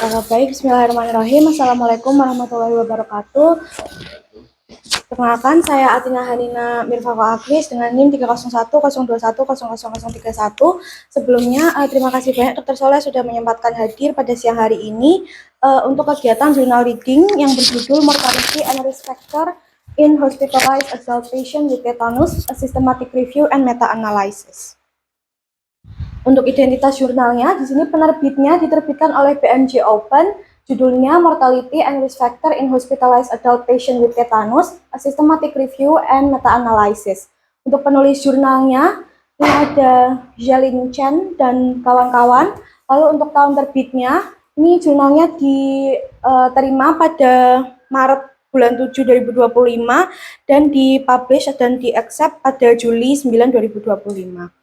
Baik, bismillahirrahmanirrahim. Assalamualaikum warahmatullahi wabarakatuh. Perkenalkan, saya Atina Hanina Mirfaqo Agris dengan NIM 30102100031. Sebelumnya, terima kasih banyak Dr. Soleh sudah menyempatkan hadir pada siang hari ini untuk kegiatan journal reading yang berjudul Mortality and Risk Factor in Hospitalized Adult Patient with Tetanus, a Systematic Review and Meta-Analysis. Untuk identitas jurnalnya, di sini penerbitnya diterbitkan oleh BMJ Open, judulnya Mortality and Risk Factor in Hospitalized Adult Patient with Tetanus, a Systematic Review and Meta-Analysis. Untuk penulis jurnalnya, ini ada Jalin Chen dan kawan-kawan. Lalu untuk tahun terbitnya, ini jurnalnya diterima pada Maret bulan 7 2025 dan dipublish dan di-accept pada Juli 9 2025.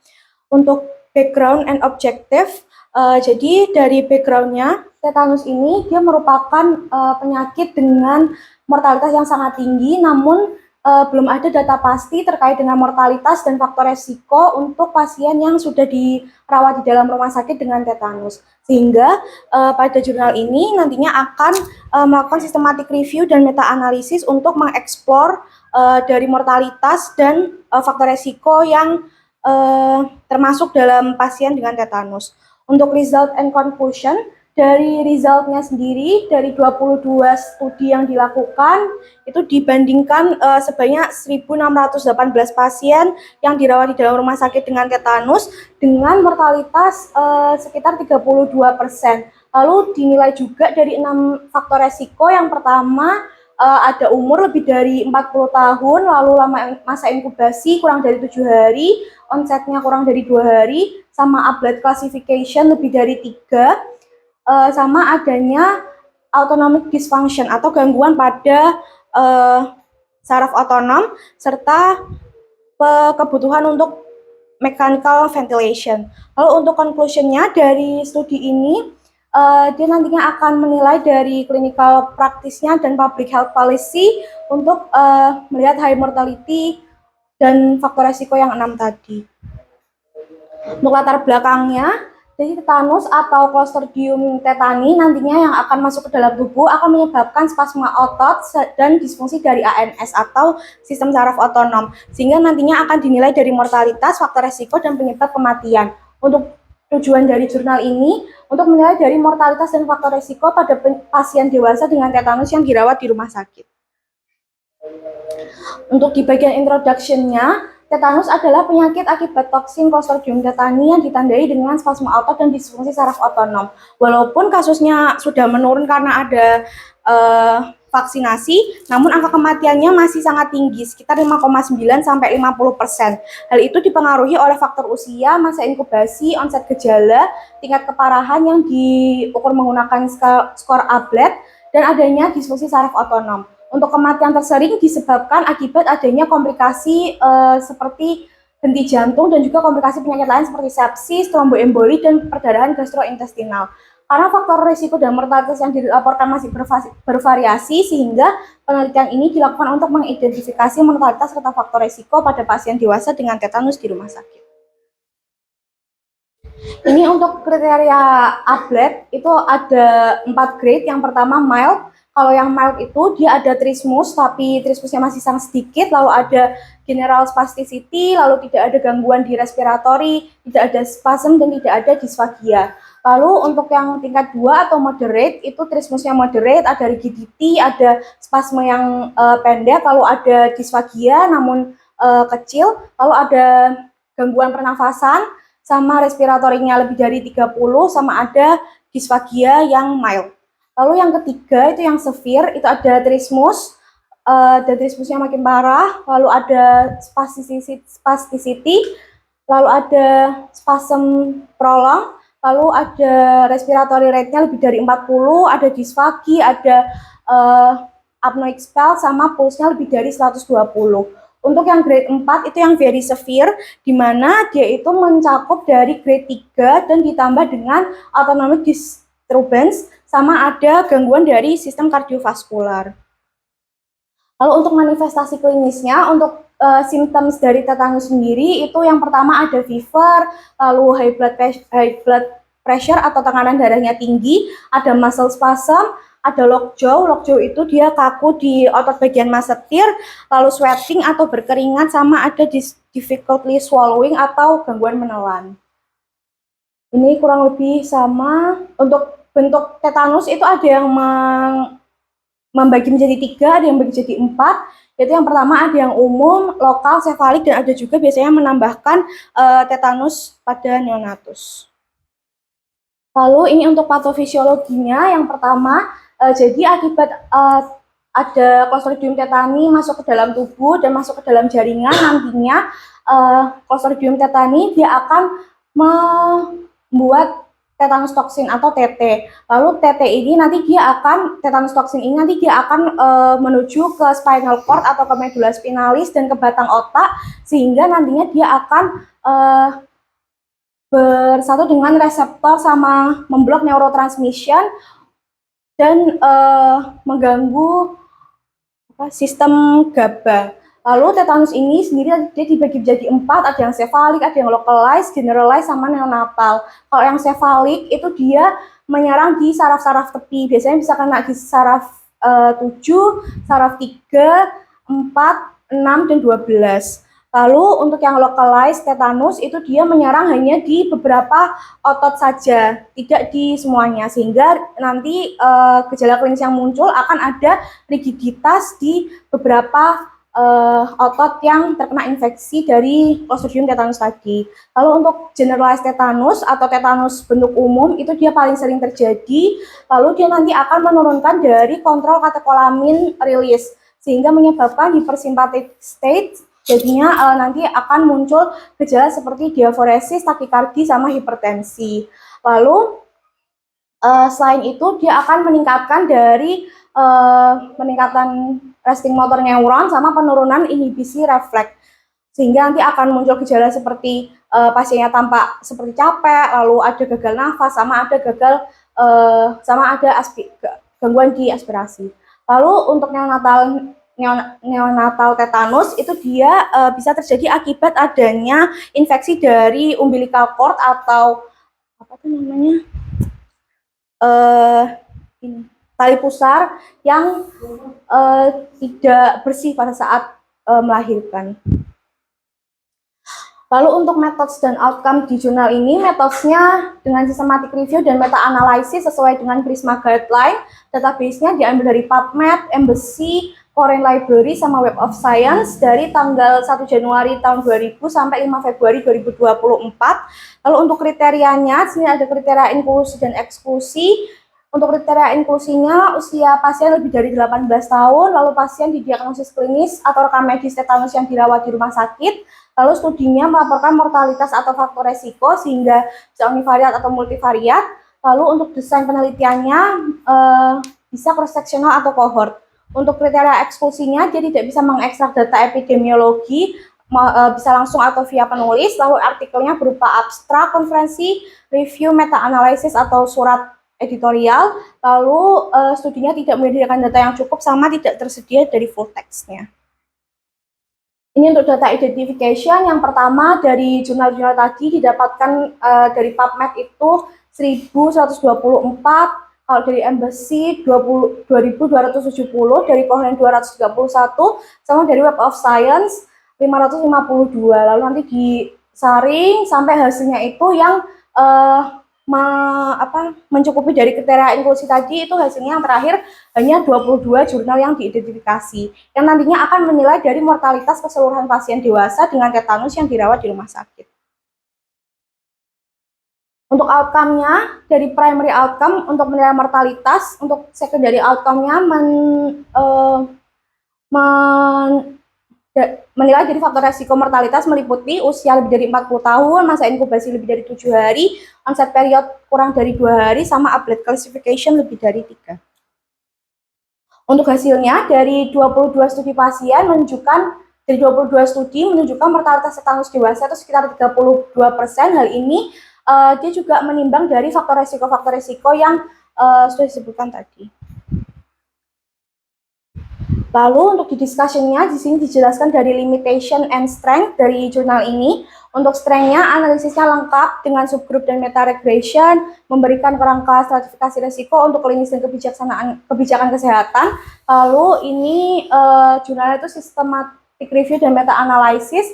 Untuk background and objective, jadi dari backgroundnya, tetanus ini dia merupakan penyakit dengan mortalitas yang sangat tinggi, namun belum ada data pasti terkait dengan mortalitas dan faktor resiko untuk pasien yang sudah dirawat di dalam rumah sakit dengan tetanus. Sehingga pada jurnal ini nantinya akan melakukan systematic review dan meta-analisis untuk mengeksplor dari mortalitas dan faktor resiko yang termasuk dalam pasien dengan tetanus. Untuk result and conclusion, dari resultnya sendiri, dari 22 studi yang dilakukan, itu dibandingkan sebanyak 1.618 pasien yang dirawat di dalam rumah sakit dengan tetanus, dengan mortalitas sekitar 32%. Lalu dinilai juga dari 6 faktor resiko. Yang pertama, ada umur lebih dari 40 tahun, lalu lama masa inkubasi kurang dari 7 hari, onsetnya kurang dari 2 hari, sama Ablett classification lebih dari 3, sama adanya autonomic dysfunction atau gangguan pada saraf otonom, serta kebutuhan untuk mechanical ventilation. Lalu untuk conclusionnya dari studi ini, dia nantinya akan menilai dari clinical practice-nya dan public health policy untuk melihat high mortality dan faktor resiko yang 6 tadi. Untuk latar belakangnya, jadi tetanus atau Clostridium tetani nantinya yang akan masuk ke dalam tubuh akan menyebabkan spasma otot dan disfungsi dari ANS atau sistem saraf otonom, sehingga nantinya akan dinilai dari mortalitas, faktor resiko, dan penyebab kematian. Untuk tujuan dari jurnal ini untuk menilai dari mortalitas dan faktor resiko pada pasien dewasa dengan tetanus yang dirawat di rumah sakit. Untuk di bagian introduction-nya, tetanus adalah penyakit akibat toksin Clostridium tetani yang ditandai dengan spasma otot dan disfungsi saraf otonom. Walaupun kasusnya sudah menurun karena ada vaksinasi, namun angka kematiannya masih sangat tinggi, sekitar 5,9 sampai 50%. Hal itu dipengaruhi oleh faktor usia, masa inkubasi, onset gejala, tingkat keparahan yang diukur menggunakan skor Ablett, dan adanya disfungsi saraf otonom. Untuk kematian tersering disebabkan akibat adanya komplikasi seperti henti jantung dan juga komplikasi penyakit lain seperti sepsis, tromboemboli, dan perdarahan gastrointestinal. Karena faktor risiko dan mortalitas yang dilaporkan masih bervariasi, sehingga penelitian ini dilakukan untuk mengidentifikasi mortalitas serta faktor risiko pada pasien dewasa dengan tetanus di rumah sakit. Ini untuk kriteria Ablett itu ada 4 grade. Yang pertama mild. Kalau yang mild itu dia ada trismus, tapi trismusnya masih sangat sedikit, lalu ada general spasticity, lalu tidak ada gangguan di respiratory, tidak ada spasm, dan tidak ada disfagia. Lalu untuk yang tingkat 2 atau moderate, itu trismusnya moderate, ada rigidity, ada spasme yang pendek, lalu ada disfagia namun kecil, lalu ada gangguan pernafasan, sama respiratorinya lebih dari 30, sama ada disfagia yang mild. Lalu yang ketiga itu yang severe, itu ada trismus, dan trismusnya makin parah, lalu ada spasticity, lalu ada spasm prolong, lalu ada respiratory rate-nya lebih dari 40, ada disfagi, ada apnoic spell, sama pulse-nya lebih dari 120. Untuk yang grade 4 itu yang very severe, di mana dia itu mencakup dari grade 3 dan ditambah dengan autonomic disturbance, sama ada gangguan dari sistem kardiovaskular. Lalu untuk manifestasi klinisnya, untuk symptoms dari tetanus sendiri itu yang pertama ada fever, lalu high blood pressure atau tekanan darahnya tinggi, ada muscle spasm, ada lockjaw. Lockjaw itu dia kaku di otot bagian masetir, lalu sweating atau berkeringat, sama ada difficultly swallowing atau gangguan menelan. Ini kurang lebih sama. Untuk bentuk tetanus itu ada yang membagi menjadi 3, ada yang membagi jadi 4. Yaitu yang pertama ada yang umum, lokal, sefalik, dan ada juga biasanya menambahkan tetanus pada neonatus. Lalu ini untuk patofisiologinya, yang pertama, jadi akibat ada Clostridium tetani masuk ke dalam tubuh dan masuk ke dalam jaringan, nantinya Clostridium tetani dia akan membuat tetanus toksin atau TT. Lalu TT ini nanti dia akan, tetanus toksin ini nanti dia akan menuju ke spinal cord atau ke medula spinalis dan ke batang otak, sehingga nantinya dia akan bersatu dengan reseptor sama memblok neurotransmission dan mengganggu sistem GABA. Lalu tetanus ini sendiri dia dibagi menjadi 4, ada yang sefalik, ada yang localized, generalized, sama neonatal. Kalau yang sefalik itu dia menyerang di saraf-saraf tepi, biasanya bisa kena di saraf 7, saraf 3, 4, 6, dan 12. Lalu untuk yang localized tetanus itu dia menyerang hanya di beberapa otot saja, tidak di semuanya, sehingga nanti gejala klinis yang muncul akan ada rigiditas di beberapa otot yang terkena infeksi dari Clostridium tetanus tadi. Lalu untuk generalized tetanus atau tetanus bentuk umum itu dia paling sering terjadi, lalu dia nanti akan menurunkan dari kontrol katekolamin release, sehingga menyebabkan hypersympathetic state. Jadinya nanti akan muncul gejala seperti diaforesis, takikardi, sama hipertensi. Lalu selain itu dia akan meningkatkan dari peningkatan resting motor neuron sama penurunan inhibisi refleks, sehingga nanti akan muncul gejala seperti pasiennya tampak seperti capek, lalu ada gagal nafas, sama ada gangguan di aspirasi. Lalu untuk neonatal tetanus itu dia bisa terjadi akibat adanya infeksi dari umbilical cord atau apa tuh namanya, tali pusar yang tidak bersih pada saat melahirkan. Lalu untuk methods dan outcome di jurnal ini, methodesnya dengan systematic review dan meta-analisis sesuai dengan PRISMA guideline. Database-nya diambil dari PubMed, Embassy, Foreign Library, sama Web of Science dari tanggal 1 Januari tahun 2000 sampai 5 Februari 2024. Lalu untuk kriterianya, sini ada kriteria inklusi dan eksklusi. Untuk kriteria inklusinya, usia pasien lebih dari 18 tahun, lalu pasien didiagnosis klinis atau rekam medis tetanus yang dirawat di rumah sakit, lalu studinya melaporkan mortalitas atau faktor resiko sehingga bisa univariat atau multivariat, lalu untuk desain penelitiannya bisa cross-sectional atau cohort. Untuk kriteria eksklusinya, dia tidak bisa mengekstrak data epidemiologi, bisa langsung atau via penulis, lalu artikelnya berupa abstrak, konferensi, review, meta-analisis, atau surat editorial, lalu studinya tidak menyediakan data yang cukup sama tidak tersedia dari full text-nya. Ini untuk data identification, yang pertama dari jurnal-jurnal tadi didapatkan dari PubMed itu 1124, kalau dari Embassy 2270, dari Cochrane 231, sama dari Web of Science 552. Lalu nanti disaring sampai hasilnya itu yang mencukupi dari kriteria inklusi tadi, itu hasilnya yang terakhir hanya 22 jurnal yang diidentifikasi, yang nantinya akan menilai dari mortalitas keseluruhan pasien dewasa dengan tetanus yang dirawat di rumah sakit. Untuk outcome-nya, dari primary outcome untuk menilai mortalitas, untuk secondary outcome-nya menilai dari faktor resiko mortalitas meliputi usia lebih dari 40 tahun, masa inkubasi lebih dari 7 hari, onset period kurang dari 2 hari, sama upgrade classification lebih dari 3. Untuk hasilnya, dari 22 studi pasien menunjukkan, dari 22 studi menunjukkan mortalitas tetanus dewasa itu sekitar 32%. Hal ini dia juga menimbang dari faktor resiko yang sudah disebutkan tadi. Lalu untuk di discussion-nya di sini dijelaskan dari limitation and strength dari jurnal ini. Untuk strength-nya analisisnya lengkap dengan subgroup dan meta regression, memberikan kerangka stratifikasi risiko untuk klinis dan kebijakan kesehatan. Lalu ini jurnal itu systematic review dan meta analysis,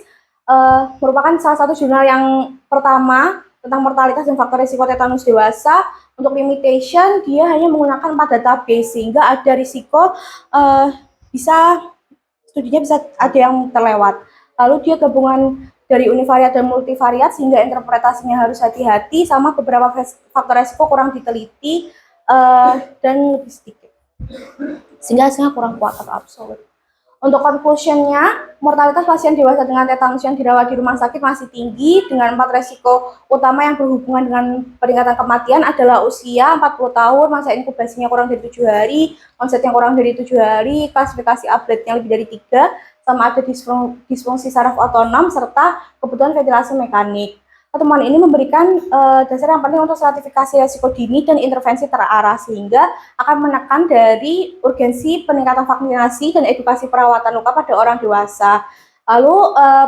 merupakan salah satu jurnal yang pertama tentang mortalitas dan faktor risiko tetanus dewasa. Untuk limitation dia hanya menggunakan 4 database sehingga ada risiko studinya bisa ada yang terlewat. Lalu dia gabungan dari univariat dan multivariat sehingga interpretasinya harus hati-hati, sama beberapa faktor resiko kurang diteliti dan lebih sedikit, sehingga hasilnya kurang kuat atau absolut. Untuk conclusion-nya, mortalitas pasien dewasa dengan tetanus yang dirawat di rumah sakit masih tinggi, dengan 4 resiko utama yang berhubungan dengan peningkatan kematian adalah usia 40 tahun, masa inkubasinya kurang dari 7 hari, onsetnya kurang dari 7 hari, klasifikasi upgrade-nya lebih dari 3, sama ada disfungsi saraf otonom, serta kebutuhan ventilasi mekanik. Pertemuan ini memberikan dasar yang penting untuk stratifikasi risiko dini dan intervensi terarah, sehingga akan menekan dari urgensi peningkatan vaksinasi dan edukasi perawatan luka pada orang dewasa. Lalu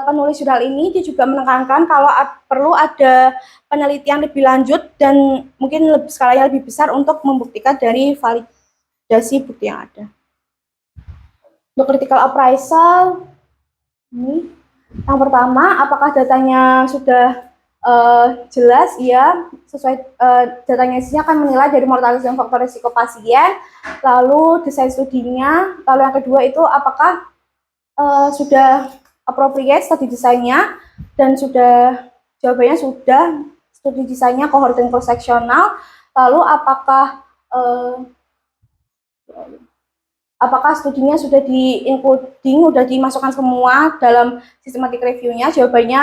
penulis jurnal ini dia juga menekankan kalau perlu ada penelitian lebih lanjut dan mungkin skalanya lebih besar untuk membuktikan dari validasi bukti yang ada. Untuk critical appraisal, ini yang pertama, apakah datanya sudah jelas? Ya, sesuai datanya isinya akan menilai dari mortalitas dan faktor risiko pasien, lalu desain studinya, lalu yang kedua itu apakah sudah appropriate studi desainnya, dan jawabannya sudah, studi desainnya cohort dan cross sectional. Lalu apakah studinya sudah di-including, sudah dimasukkan semua dalam systematic review-nya? Jawabannya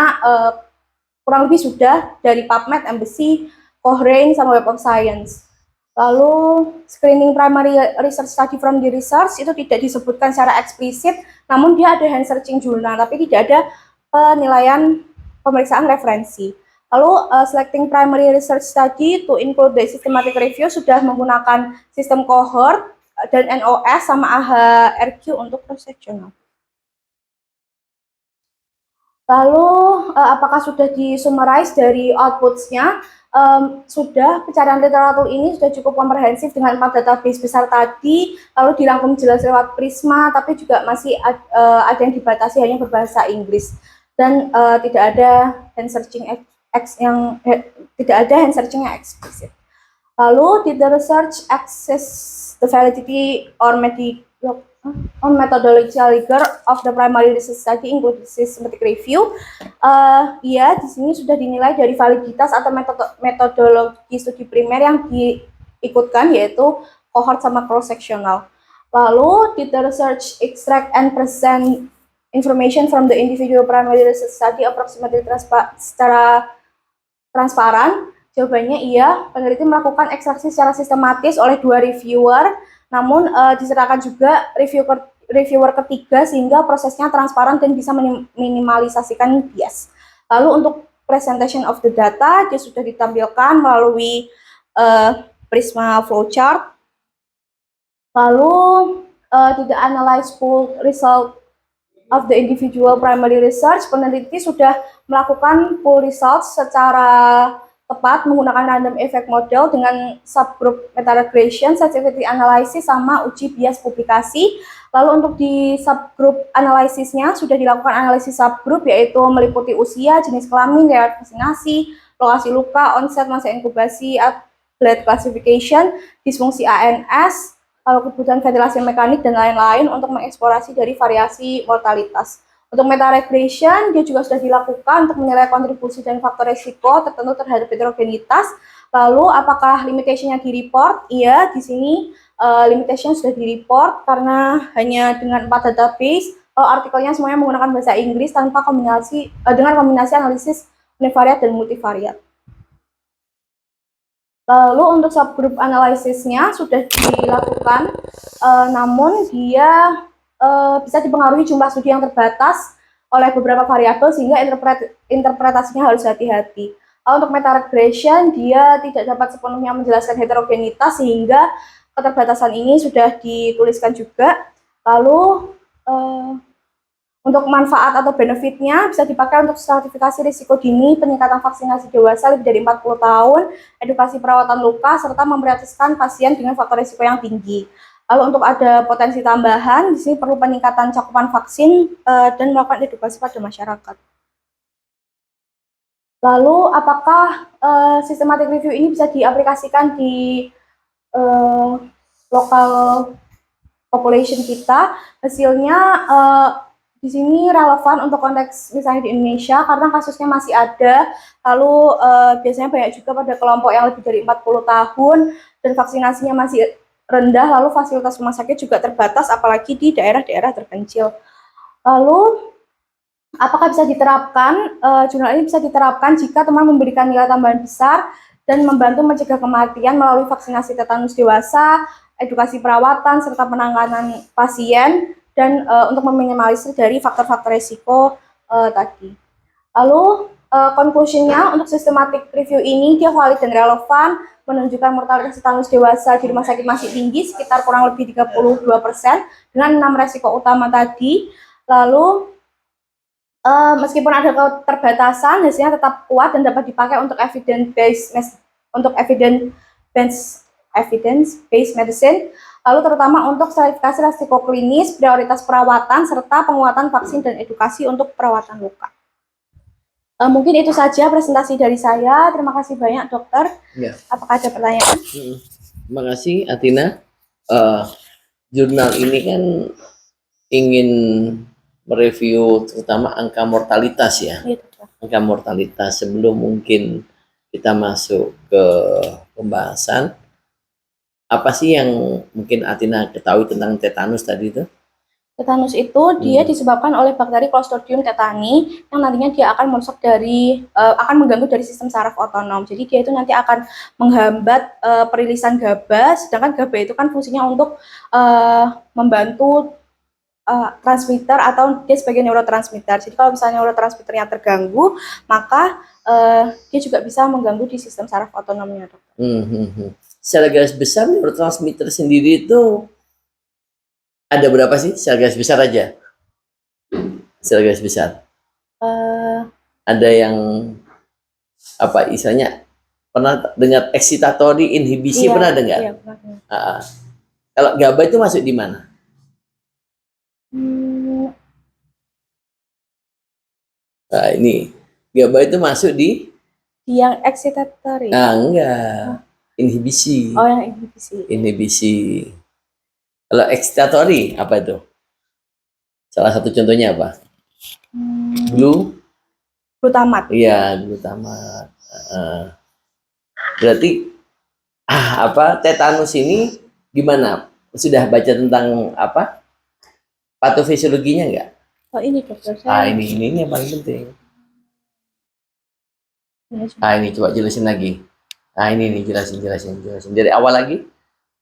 kurang lebih sudah, dari PubMed, Embassy, Cochrane, sama Web of Science. Lalu screening primary research study from the research itu tidak disebutkan secara eksplisit, namun dia ada hand searching jurnal, tapi tidak ada penilaian pemeriksaan referensi. Lalu selecting primary research study to include the systematic review sudah menggunakan sistem cohort dan NOS sama AHRQ untuk cross-sectional. Lalu apakah sudah di-summarize dari outputs-nya? Sudah, pencarian literatur ini sudah cukup komprehensif dengan 4 database besar tadi, lalu dirangkum jelas lewat Prisma, tapi juga masih ada yang dibatasi hanya berbahasa Inggris, dan tidak ada hand searching yang eksplisit. Lalu did the research access the validity or methodological rigor of the primary research study include systematic review? Ya, di sini sudah dinilai dari validitas atau metodologi studi primer yang diikutkan, yaitu cohort sama cross sectional. Lalu did the research extract and present information from the individual primary research study approximately secara transparan? Jawabannya iya, peneliti melakukan ekstraksi secara sistematis oleh 2 reviewer, namun diserahkan juga reviewer ketiga sehingga prosesnya transparan dan bisa minimalisasikan bias. Lalu untuk presentation of the data, dia sudah ditampilkan melalui Prisma flowchart. Lalu tidak analyze full result of the individual primary research, peneliti sudah melakukan full results secara tepat menggunakan random effect model dengan subgroup meta regression, sensitivity analysis, sama uji bias publikasi. Lalu untuk di subgroup analisisnya sudah dilakukan analisis subgroup, yaitu meliputi usia, jenis kelamin, riwayat vaksinasi, lokasi luka, onset, masa inkubasi, blood classification, disfungsi ANS, lalu kebutuhan ventilasi mekanik, dan lain-lain untuk mengeksplorasi dari variasi mortalitas. Untuk meta regression, dia juga sudah dilakukan untuk menilai kontribusi dan faktor risiko tertentu terhadap heterogenitas. Lalu, apakah limitation-nya di-report? Iya, di sini limitation sudah di-report karena hanya dengan 4 database, artikelnya semuanya menggunakan bahasa Inggris tanpa dengan kombinasi analisis univariat dan multivariat. Lalu untuk subgroup analisisnya sudah dilakukan, namun dia bisa dipengaruhi jumlah studi yang terbatas oleh beberapa variabel sehingga interpretasinya harus hati-hati. Untuk meta regression, dia tidak dapat sepenuhnya menjelaskan heterogenitas sehingga keterbatasan ini sudah dituliskan juga. Lalu untuk manfaat atau benefitnya bisa dipakai untuk stratifikasi risiko dini, peningkatan vaksinasi dewasa lebih dari 40 tahun, edukasi perawatan luka, serta memprioritaskan pasien dengan faktor risiko yang tinggi. Lalu untuk ada potensi tambahan, di sini perlu peningkatan cakupan vaksin dan melakukan edukasi pada masyarakat. Lalu apakah systematic review ini bisa diaplikasikan di lokal population kita? Hasilnya di sini relevan untuk konteks misalnya di Indonesia karena kasusnya masih ada. Lalu biasanya banyak juga pada kelompok yang lebih dari 40 tahun dan vaksinasinya masih rendah, lalu fasilitas rumah sakit juga terbatas apalagi di daerah-daerah terpencil. Lalu apakah bisa diterapkan? Jurnal ini bisa diterapkan jika teman memberikan nilai tambahan besar dan membantu mencegah kematian melalui vaksinasi tetanus dewasa, edukasi perawatan, serta penanganan pasien, dan untuk meminimalisir dari faktor-faktor risiko tadi. Lalu conclusionnya untuk systematic review ini dia valid dan relevan, menunjukkan mortalitas tetanus dewasa di rumah sakit masih tinggi sekitar kurang lebih 32% dengan 6 resiko utama tadi. Lalu meskipun ada keterbatasan, hasilnya tetap kuat dan dapat dipakai untuk evidence-based medicine, lalu terutama untuk stratifikasi resiko klinis, prioritas perawatan, serta penguatan vaksin dan edukasi untuk perawatan luka. Mungkin itu saja presentasi dari saya. Terima kasih banyak, dokter. Ya. Apakah ada pertanyaan? Terima kasih, Atina. Jurnal ini kan ingin mereview terutama angka mortalitas ya. Iya, angka mortalitas sebelum mungkin kita masuk ke pembahasan. Apa sih yang mungkin Atina ketahui tentang tetanus tadi itu? Tetanus itu dia disebabkan oleh bakteri Clostridium tetani yang nantinya dia akan merusak akan mengganggu dari sistem saraf otonom. Jadi dia itu nanti akan menghambat perilisan GABA, sedangkan GABA itu kan fungsinya untuk membantu transmitter atau dia sebagai neurotransmitter. Jadi kalau misalnya neurotransmitternya terganggu, maka dia juga bisa mengganggu di sistem saraf otonomnya, dokter. Secara garis besar neurotransmitter sendiri itu ada berapa sih? Secara garis besar aja. Secara garis besar. Ada yang apa istilahnya? Pernah dengar excitatory inhibisi? Iya, pernah dengar? Iya, pernah. Kalau GABA itu masuk di mana? Nah, ini GABA itu masuk di yang excitatory. Nah, enggak. Inhibisi. Oh, yang inhibisi. Inhibisi. Kalau excitatory apa itu? Salah satu contohnya apa? Glutamat. Iya, glutamat. Berarti apa tetanus ini gimana? Sudah baca tentang apa? Patofisiologinya enggak? Oh, ini dokter. Ini yang paling penting. Ini coba jelasin lagi. Ini jelasin dari awal lagi.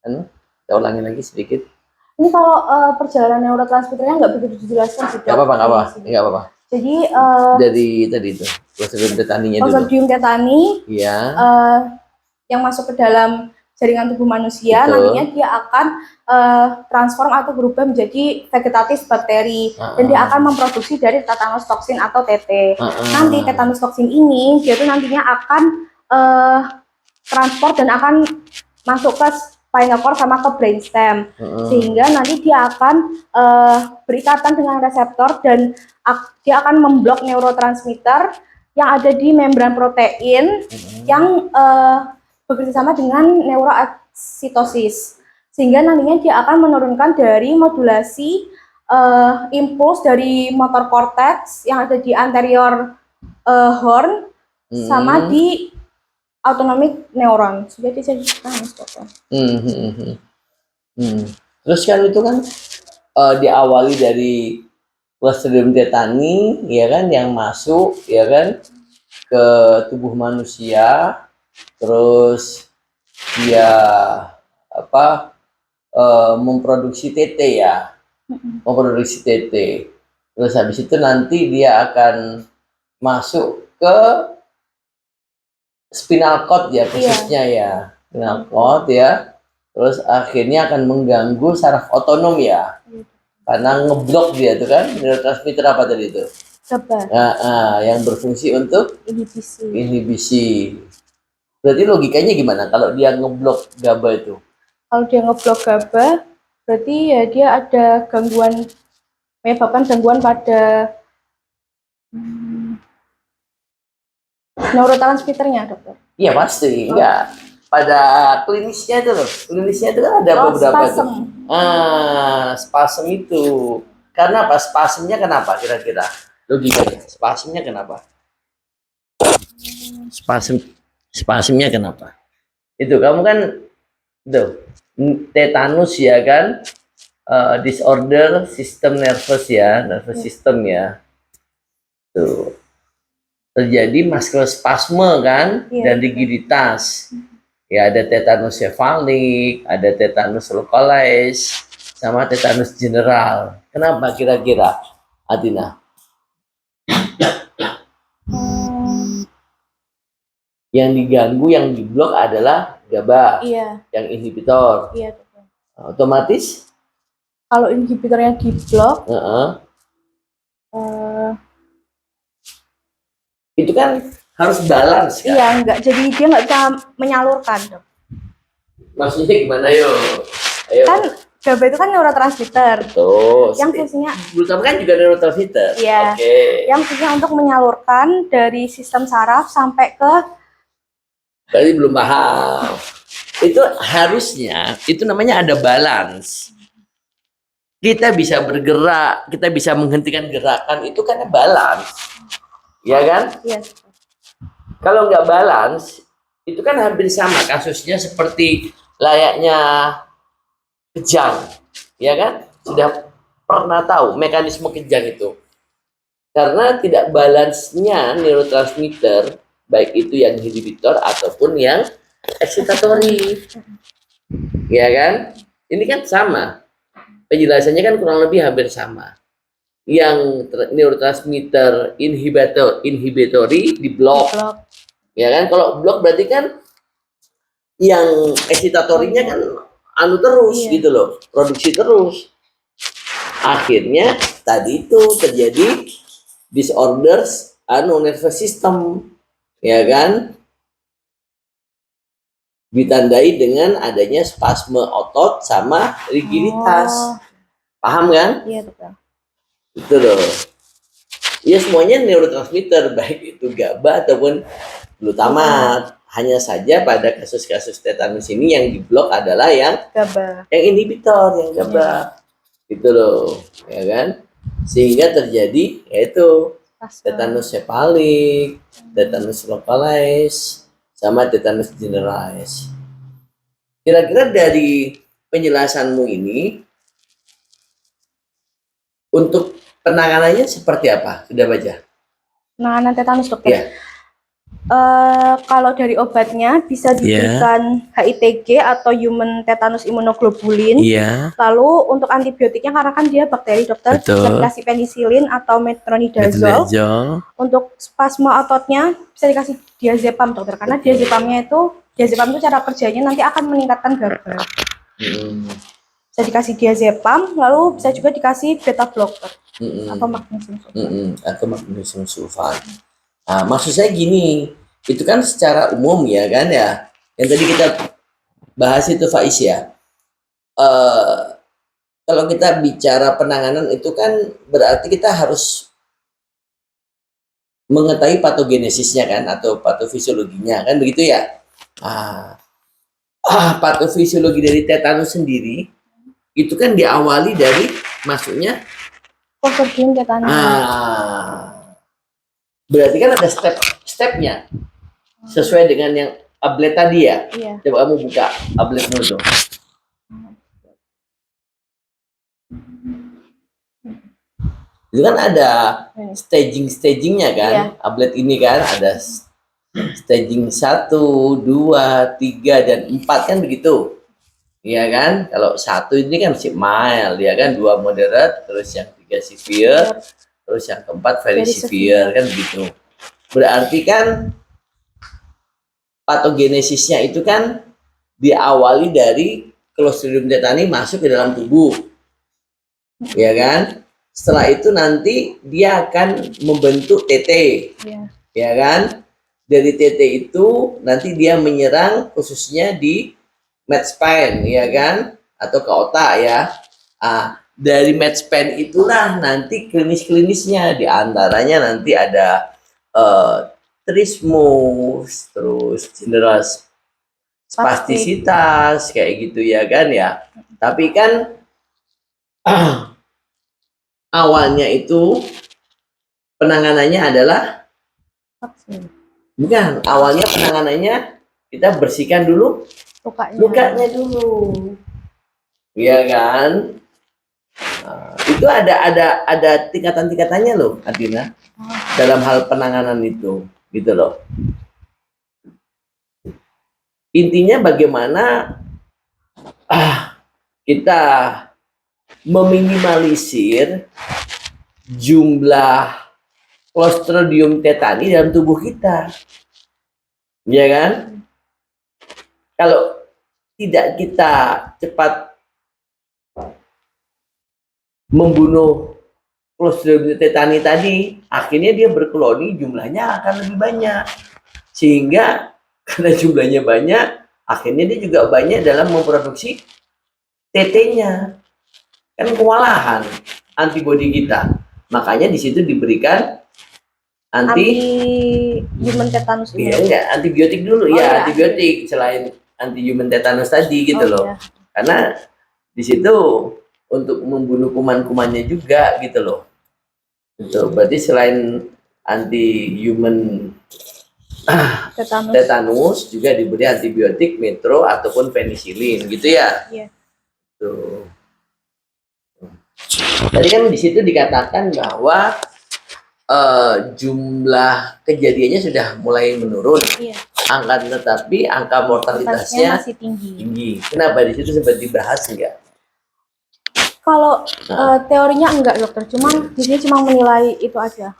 Kita ulangi lagi sedikit. Ini kalau perjalanan neurotransmitternya nggak begitu dijelaskan sih. Nggak apa-apa. Jadi dari tadi itu Clostridium tetaninya dulu. Clostridium tetani. Iya. Yang masuk ke dalam jaringan tubuh manusia, betul. Nantinya dia akan transform atau berubah menjadi vegetatif bakteri dan dia akan memproduksi dari tetanus toksin atau TT. Nanti tetanus toksin ini dia tuh nantinya akan transport dan akan masuk ke spinal cord sama ke brainstem, sehingga nanti dia akan berikatan dengan reseptor dan dia akan memblok neurotransmitter yang ada di membran protein yang bekerjasama dengan neuroaksitosis, sehingga nantinya dia akan menurunkan dari modulasi impuls dari motor cortex yang ada di anterior horn sama di autonomic neuron. Sudah dijelaskan, dokter. Terus kan itu kan diawali dari Clostridium tetani, ya kan, yang masuk, ya kan, ke tubuh manusia, terus dia apa memproduksi TT ya, memproduksi TT. Terus habis itu nanti dia akan masuk ke spinal cord ya khususnya ya, spinal cord ya. Terus akhirnya akan mengganggu saraf otonom ya. karena ngeblok dia tuh kan neurotransmitter apa tadi itu? GABA, Yang berfungsi untuk inhibisi. inhibisi. Berarti logikanya gimana kalau dia ngeblok GABA itu? Kalau dia ngeblok GABA, berarti ya dia ada gangguan, menyebabkan gangguan pada neurotransmitternya, dokter. Iya pasti, enggak. Pada klinisnya itu loh, klinisnya itu kan ada beberapa spasm. tuh. Spasm itu. Karena apa? Spasmnya kenapa kira-kira? Logikanya, spasmnya kenapa? Spasmnya kenapa? Itu kamu kan tuh tetanus ya kan? Disorder sistem nervous ya, nervous system ya. Tuh. Terjadi musculospasme kan dan rigiditas. Ya ada tetanus sefalik, ada tetanus localized, sama tetanus general. Kenapa kira-kira, Atina? Yang diganggu, yang diblok adalah GABA, yang inhibitor. Iya, Otomatis? Kalau inhibitornya diblok, itu kan harus balance kan? Iya, enggak. Jadi dia nggak bisa menyalurkan, dok. Maksudnya gimana yo? Ayo. Kan GABA itu kan neurotransmitter. Betul. Yang fungsinya glutamat kan juga neurotransmitter. Iya. Yang fungsinya untuk menyalurkan dari sistem saraf sampai ke. Berarti belum paham. Itu harusnya, itu namanya ada balance. Kita bisa bergerak, kita bisa menghentikan gerakan, itu karena balance. Ya kan? Iya. Kalau nggak balance, itu kan hampir sama kasusnya seperti layaknya kejang. Ya kan? Sudah pernah tahu mekanisme kejang itu. Karena tidak balance-nya neurotransmitter, baik itu yang inhibitor ataupun yang excitatory. Ya kan? Ini kan sama. Penjelasannya kan kurang lebih hampir sama. Yang neurotransmitter inhibitory di blok. Ya kan? Kalau blok berarti kan yang excitatorinya kan anu terus gitu loh, produksi terus. Akhirnya tadi itu terjadi disorders nervous system, ya kan? Ditandai dengan adanya spasme otot sama rigiditas. Paham kan? Iya, betul. Itu loh. Ya semuanya neurotransmitter, baik itu GABA ataupun glutamat. Hanya saja pada kasus-kasus tetanus ini yang diblok adalah yang GABA, yang inhibitor, yang GABA. Gitu loh, ya kan? Sehingga terjadi yaitu tetanus sefalik, tetanus localized, sama tetanus generalized. Kira-kira dari penjelasanmu ini, untuk penanganannya seperti apa? Sudah baca? Penanganan tetanus, dokter? Iya. Kalau dari obatnya bisa diberikan HITG atau human tetanus immunoglobulin. Lalu untuk antibiotiknya karena kan dia bakteri, dokter, bisa dikasih penicillin atau metronidazole. Untuk spasme ototnya bisa dikasih diazepam, dokter, karena diazepam itu cara kerjanya nanti akan meningkatkan GABA. Bisa dikasih diazepam, lalu bisa juga dikasih beta blocker atau magnesium sulfat. Nah, maksud saya gini, itu kan secara umum ya kan ya, yang tadi kita bahas itu Faiz ya. Kalau kita bicara penanganan itu kan berarti kita harus mengetahui patogenesisnya kan, atau patofisiologinya kan begitu ya. Patofisiologi dari tetanus sendiri itu kan diawali dari masuknya Clostridium tetanus. Berarti kan ada step-stepnya sesuai dengan yang ablet tadi ya. Coba kamu buka abletmu tuh. Itu kan ada stagingnya kan. Ablet ini kan ada staging 1, 2, 3, dan 4 kan begitu. Iya kan? Kalau 1 ini kan masih mild ya kan, 2 moderate, terus yang 3 severe, terus yang keempat very severe kan begitu. Berarti kan patogenesisnya itu kan diawali dari Clostridium tetani masuk ke dalam tubuh. ya kan? Setelah itu nanti dia akan membentuk TT, Iya. ya kan? Dari TT itu nanti dia menyerang khususnya di matchspan, ya kan? Atau ke otak ya. Dari matchspan itulah nanti klinis-klinisnya, di antaranya nanti ada trismus, terus general spastisitas kayak gitu ya kan ya. Tapi kan awalnya itu penanganannya adalah Vaksin. bukan, awalnya penanganannya kita bersihkan dulu lukanya dulu, ya kan. Itu ada tingkatan-tingkatannya loh, Adina, dalam hal penanganan itu, gitu loh. Intinya bagaimana kita meminimalisir jumlah Clostridium tetani dalam tubuh kita, ya kan? Kalau tidak kita cepat membunuh Clostridium tetani tadi, akhirnya dia berkoloni, jumlahnya akan lebih banyak, sehingga karena jumlahnya banyak, akhirnya dia juga banyak dalam memproduksi TT-nya, kan kewalahan antibodi kita. Makanya di situ diberikan human tetanus iya, enggak, antibiotik dulu ya, antibiotik selain anti human tetanus tadi gitu loh. Iya. Karena di situ untuk membunuh kuman-kumannya juga gitu loh. Itu berarti selain anti human tetanus juga diberi antibiotik metro ataupun penisilin gitu ya. Iya. Tuh. Tadi kan di situ dikatakan bahwa jumlah kejadiannya sudah mulai menurun, iya. Tetapi angka mortalitasnya masih tinggi. Kenapa di situ sempat dibahas enggak? Kalau teorinya enggak dokter, cuman di sini cuma menilai itu aja,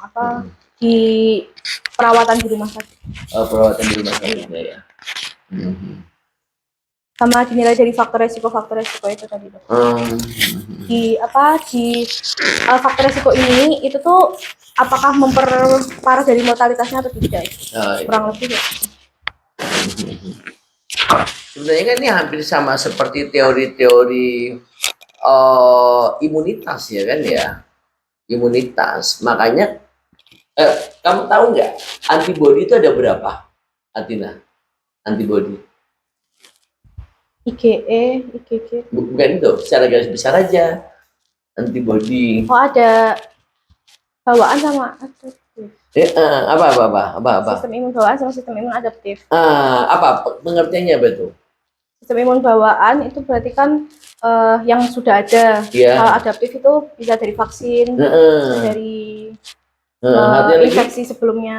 di perawatan di rumah sakit. Perawatan di rumah sakit ya. Sama dinilai dari faktor resiko itu tadi dokter. Di faktor resiko ini itu tuh apakah memperparah dari mortalitasnya atau tidak? Kurang lebih ya. Sebenarnya kan ini hampir sama seperti teori-teori imunitas ya kan ya. Imunitas. Makanya kamu tahu nggak antibodi itu ada berapa, Atina? Antibodi. IgE, IgG. Bukan itu, secara garis besar aja. Antibodi. Oh, ada bawaan sama adaptif. Apa? Sistem imun bawaan sama sistem imun adaptif. Apa pengertiannya betul? Sistem imun bawaan itu berarti kan yang sudah ada. Yeah. Kalau adaptif itu bisa dari vaksin, dari infeksi sebelumnya.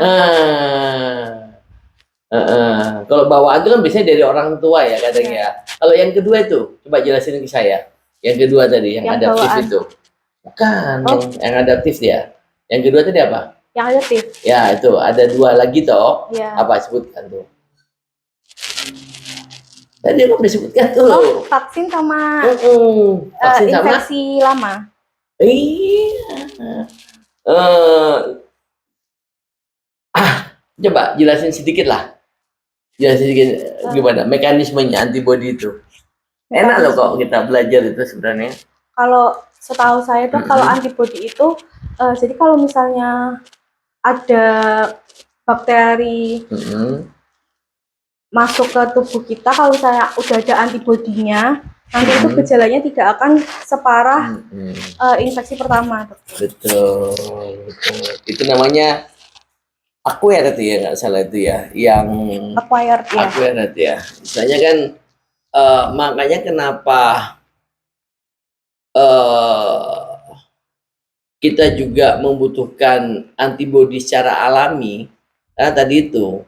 Kalau bawaan itu kan biasanya dari orang tua ya kadang ya. Kalau yang kedua itu, coba jelasin ke saya. Yang kedua tadi, yang adaptif bawaan. Itu. Bukan, yang adaptif ya. Yang kedua tadi apa? Yang adaptif. Ya, itu ada dua lagi toh. Ya. Apa sebutkan tuh? Tadi aku udah sebutkan tuh. Vaksin sama vaksin infeksi sama? Lama. Iya. Coba jelasin sedikit lah. Jelasin sedikit gimana mekanismenya antibodi itu. Enak loh kok kita belajar itu sebenarnya. Kalau setahu saya tuh kalau antibodi itu jadi kalau misalnya ada bakteri masuk ke tubuh kita, kalau saya udah ada antibodinya, nanti itu gejalanya tidak akan separah infeksi pertama. Betul. Itu namanya acquired ya, nggak salah itu ya, yang acquired ya. Misalnya kan makanya kenapa kita juga membutuhkan antibodi secara alami, karena tadi itu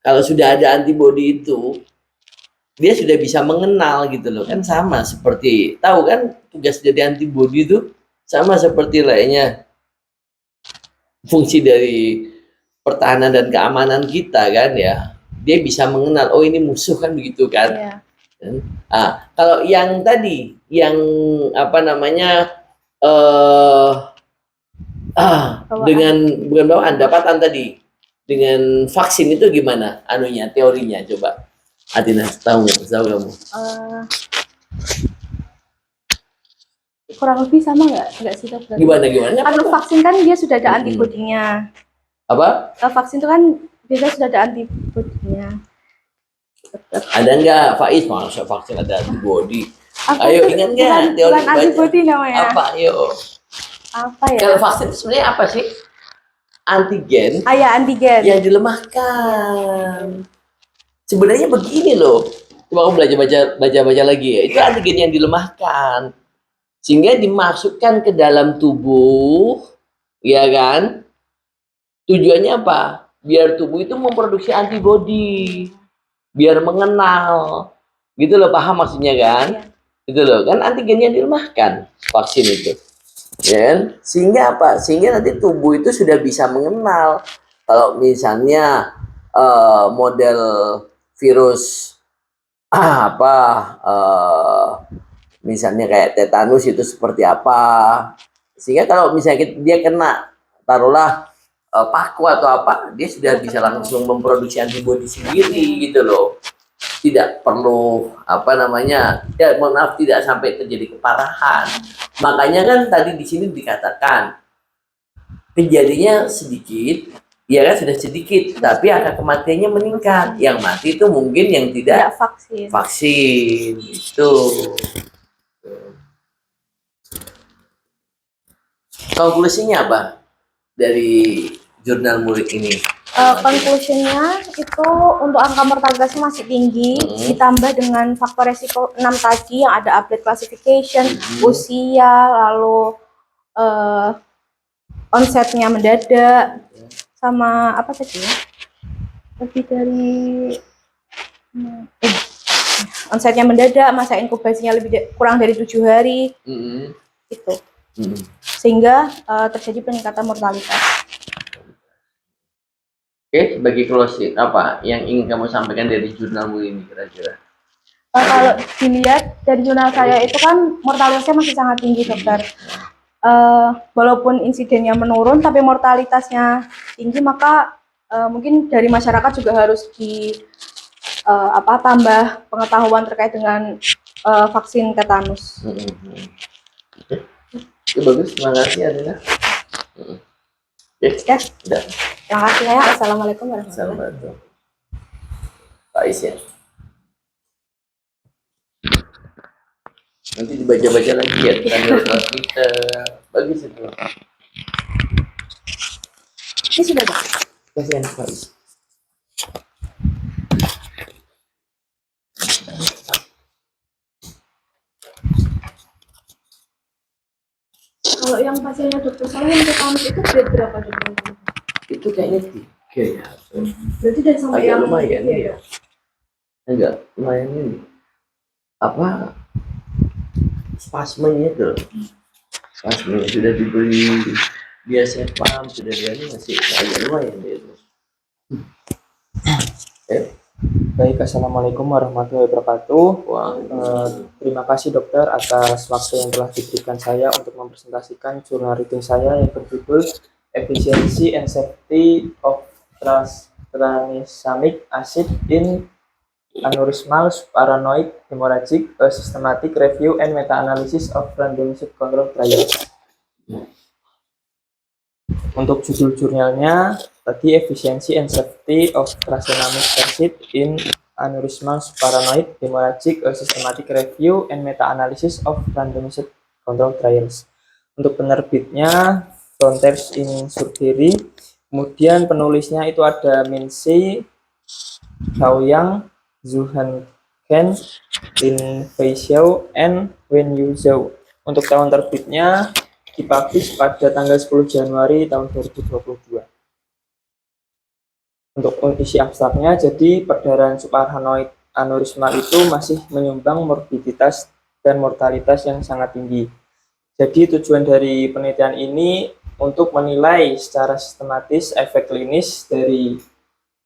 kalau sudah ada antibodi itu dia sudah bisa mengenal gitu loh, kan sama seperti tahu kan tugas dari antibodi itu sama seperti lainnya fungsi dari pertahanan dan keamanan kita kan ya, dia bisa mengenal oh ini musuh kan begitu kan. Kalau yang tadi yang apa namanya eh Bawaan. dengan bukan bawaan, dapatan tadi dengan vaksin itu gimana anunya, teorinya, coba Atina tahu nggak, tahu kamu? Kurang lebih sama nggak sih dokter? Gimana gimana? Kalau vaksin kan dia sudah ada antibodinya. Apa? Vaksin itu kan biasanya sudah ada antibodinya. Ada nggak Faiz, masa vaksin ada antibody? Apa Ayo itu? ingat nggak teori Bukan antibody namanya. apa? Ayo. Apa ya? Kalau vaksin itu sebenarnya apa sih? Antigen Ya, antigen yang dilemahkan. Sebenarnya begini loh. Coba kamu baca lagi ya. Itu antigen yang dilemahkan sehingga dimasukkan ke dalam tubuh, ya kan? Tujuannya apa? Biar tubuh itu memproduksi antibody, biar mengenal, gitu loh, paham maksudnya kan? Ya. Gitu loh, kan antigennya dilemahkan vaksin itu, ya kan? Sehingga apa? Sehingga nanti tubuh itu sudah bisa mengenal kalau misalnya model virus apa misalnya kayak tetanus itu seperti apa, sehingga kalau misalnya dia kena, taruhlah paku atau apa, dia sudah bisa langsung memproduksi antibodi sendiri gitu loh, tidak perlu apa namanya, ya mohon maaf, tidak sampai terjadi keparahan. Makanya kan tadi di sini dikatakan kejadiannya sedikit, ya kan, sudah sedikit, tapi angka kematiannya meningkat. Yang mati itu mungkin yang tidak vaksin itu. Konklusinya apa dari jurnal murid ini? Konklusinya itu untuk angka mortalitasnya masih tinggi, ditambah dengan faktor resiko 6 tadi yang ada update classification, usia, lalu onsetnya mendadak, sama apa tadi ya? Lebih dari onsetnya mendadak, masa inkubasinya kurang dari 7 hari, itu. Sehingga terjadi peningkatan mortalitas. Oke, sebagai closing, apa yang ingin kamu sampaikan dari jurnalmu ini kira-kira? Kalau dilihat dari jurnal saya itu kan mortalitasnya masih sangat tinggi, dokter. Walaupun insidennya menurun, tapi mortalitasnya tinggi, maka mungkin dari masyarakat juga harus tambah pengetahuan terkait dengan vaksin tetanus. Itu bagus, terima kasih Adina. Ya, udah. Terima kasih ya. Assalamualaikum warahmatullahi wabarakatuh. Pak Isya. Nanti dibaca-baca lagi ya tentang kita. Bagus itu. Ini sudah ada. Kasih anak Pak Isya. Kalau yang pasiennya dokter saya yang tetanus itu grade berapa, dokter? Itu kayaknya 3 ya. Berarti dari sampai yang lumayan ya. Enggak, lumayan ini. Apa? Spasmenya itu. Spasmenya sudah dibeli biasa paham, sudah dia masih agak lumayan itu. Baik, assalamualaikum warahmatullahi wabarakatuh. Terima kasih dokter atas waktu yang telah diberikan saya untuk mempresentasikan jurnal reading saya yang berjudul Efficiency and Safety of Tranexamic Acid in Aneurysmal Paranoid Hemorrhagic, a Systematic Review and Meta-Analysis of Randomized Control Trials. Untuk judul jurnalnya tadi Efficiency and Safety of Tranexamic Acid in Aneurysmal Paranoid Hemorrhagic, a Systematic Review and Meta-Analysis of Randomized Control Trials. Untuk penerbitnya Frontiers in Surgery, kemudian penulisnya itu ada Mincy, Xiaoyang, Zuhan Ken, Lin Feixiao, and Wen Yu Zhou. Untuk tahun terbitnya dipublish pada tanggal 10 Januari tahun 2022. Untuk isi abstraknya, jadi perdarahan subarachnoid aneurismal itu masih menyumbang morbiditas dan mortalitas yang sangat tinggi. Jadi tujuan dari penelitian ini untuk menilai secara sistematis efek klinis dari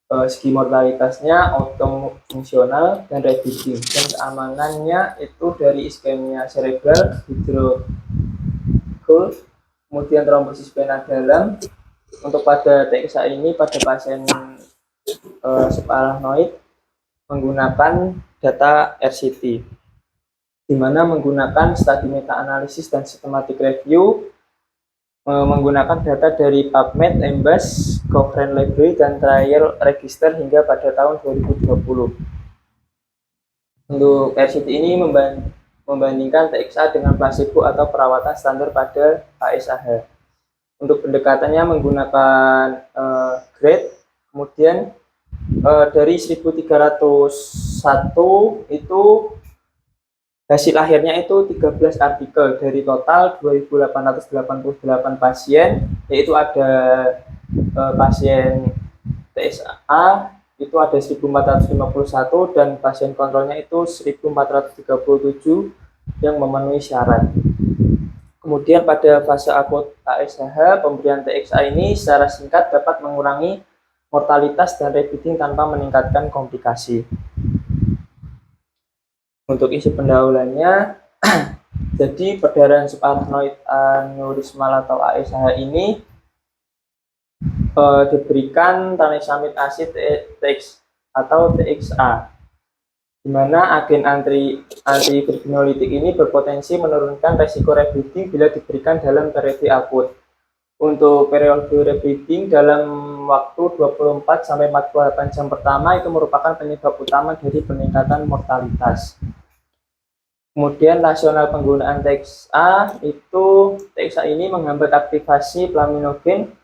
segi mortalitasnya, outcome fungsional, dan reducing, dan keamanannya itu dari iskemia cerebral, ventricle, kemudian trombosis vena dalam. Untuk pada TXA ini pada pasien subarachnoid menggunakan data RCT, di mana menggunakan studi meta-analisis dan systematic review, menggunakan data dari PubMed, Embase, Cochrane Library, dan Trial Register hingga pada tahun 2020. Untuk RCT ini membandingkan TXA dengan placebo atau perawatan standar pada ASAH. Untuk pendekatannya menggunakan grade, kemudian dari 1301 itu hasil akhirnya itu 13 artikel dari total 2.888 pasien, yaitu ada pasien TSA itu ada 1.451 dan pasien kontrolnya itu 1.437 yang memenuhi syarat. Kemudian pada fase akut ASH, pemberian TXA ini secara singkat dapat mengurangi mortalitas dan rebreathing tanpa meningkatkan komplikasi. Untuk isi pendahuluannya, jadi perdarahan subarachnoid aneurismal atau ASH ini diberikan tranexamid acid TX atau TXA, di mana agen antifibrinolytik ini berpotensi menurunkan resiko rebreathing bila diberikan dalam periode akut. Untuk periode rebreathing dalam waktu 24-48 jam pertama itu merupakan penyebab utama dari peningkatan mortalitas. Kemudian rasional penggunaan TXA itu TXA ini menghambat aktivasi plaminogen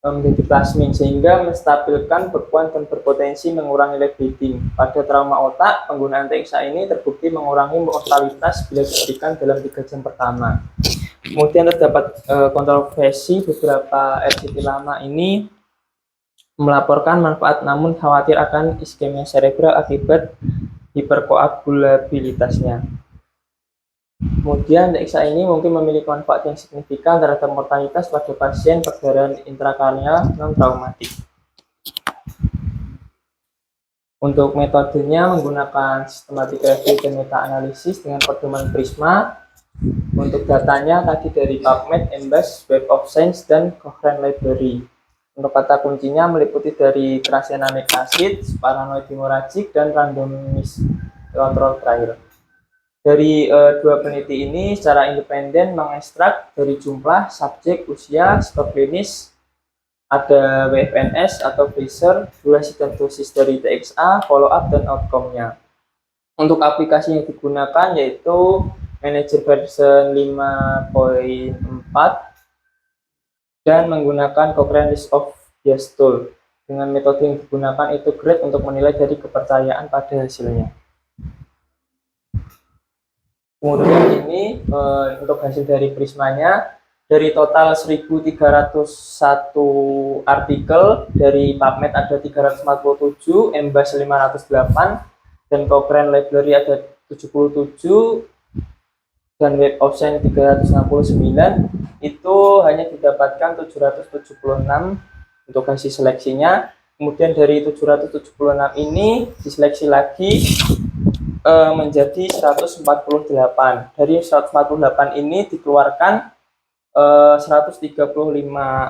menjadi plasmin sehingga menstabilkan bekuan dan berpotensi mengurangi rebreathing. Pada trauma otak, penggunaan TXA ini terbukti mengurangi mortalitas bila diberikan dalam 3 jam pertama. Kemudian terdapat kontroversi, beberapa RCT lama ini melaporkan manfaat namun khawatir akan iskemia cerebral akibat hiperkoagulabilitasnya. Kemudian TXA ini mungkin memiliki manfaat yang signifikan terhadap mortalitas pada pasien perdarahan intrakranial non-traumatik. Untuk metodenya menggunakan systematic review dan meta-analisis dengan pedoman Prisma. Untuk datanya tadi dari PubMed, Embase, Web of Science, dan Cochrane Library. Untuk kata kuncinya meliputi dari tranexamic acid, paranoid hemorrhagic, dan randomized control trial. Dari dua peneliti ini secara independen mengekstrak dari jumlah, subjek, usia, skor klinis, ada WFNS atau Fraser, durasi dan dosis dari TXA, follow up dan outcome-nya. Untuk aplikasi yang digunakan yaitu Manager version 5.4 dan menggunakan Cochrane List of Bias Tool. Dengan metode yang digunakan itu grade untuk menilai dari kepercayaan pada hasilnya. Kemudian ini untuk hasil dari Prismanya, dari total 1.301 artikel, dari PubMed ada 347, Embase 508, dan Cochrane Library ada 77, dan Web of Science 369, itu hanya didapatkan 776 untuk hasil seleksinya. Kemudian dari 776 ini diseleksi lagi menjadi 148. Dari 148 ini dikeluarkan 135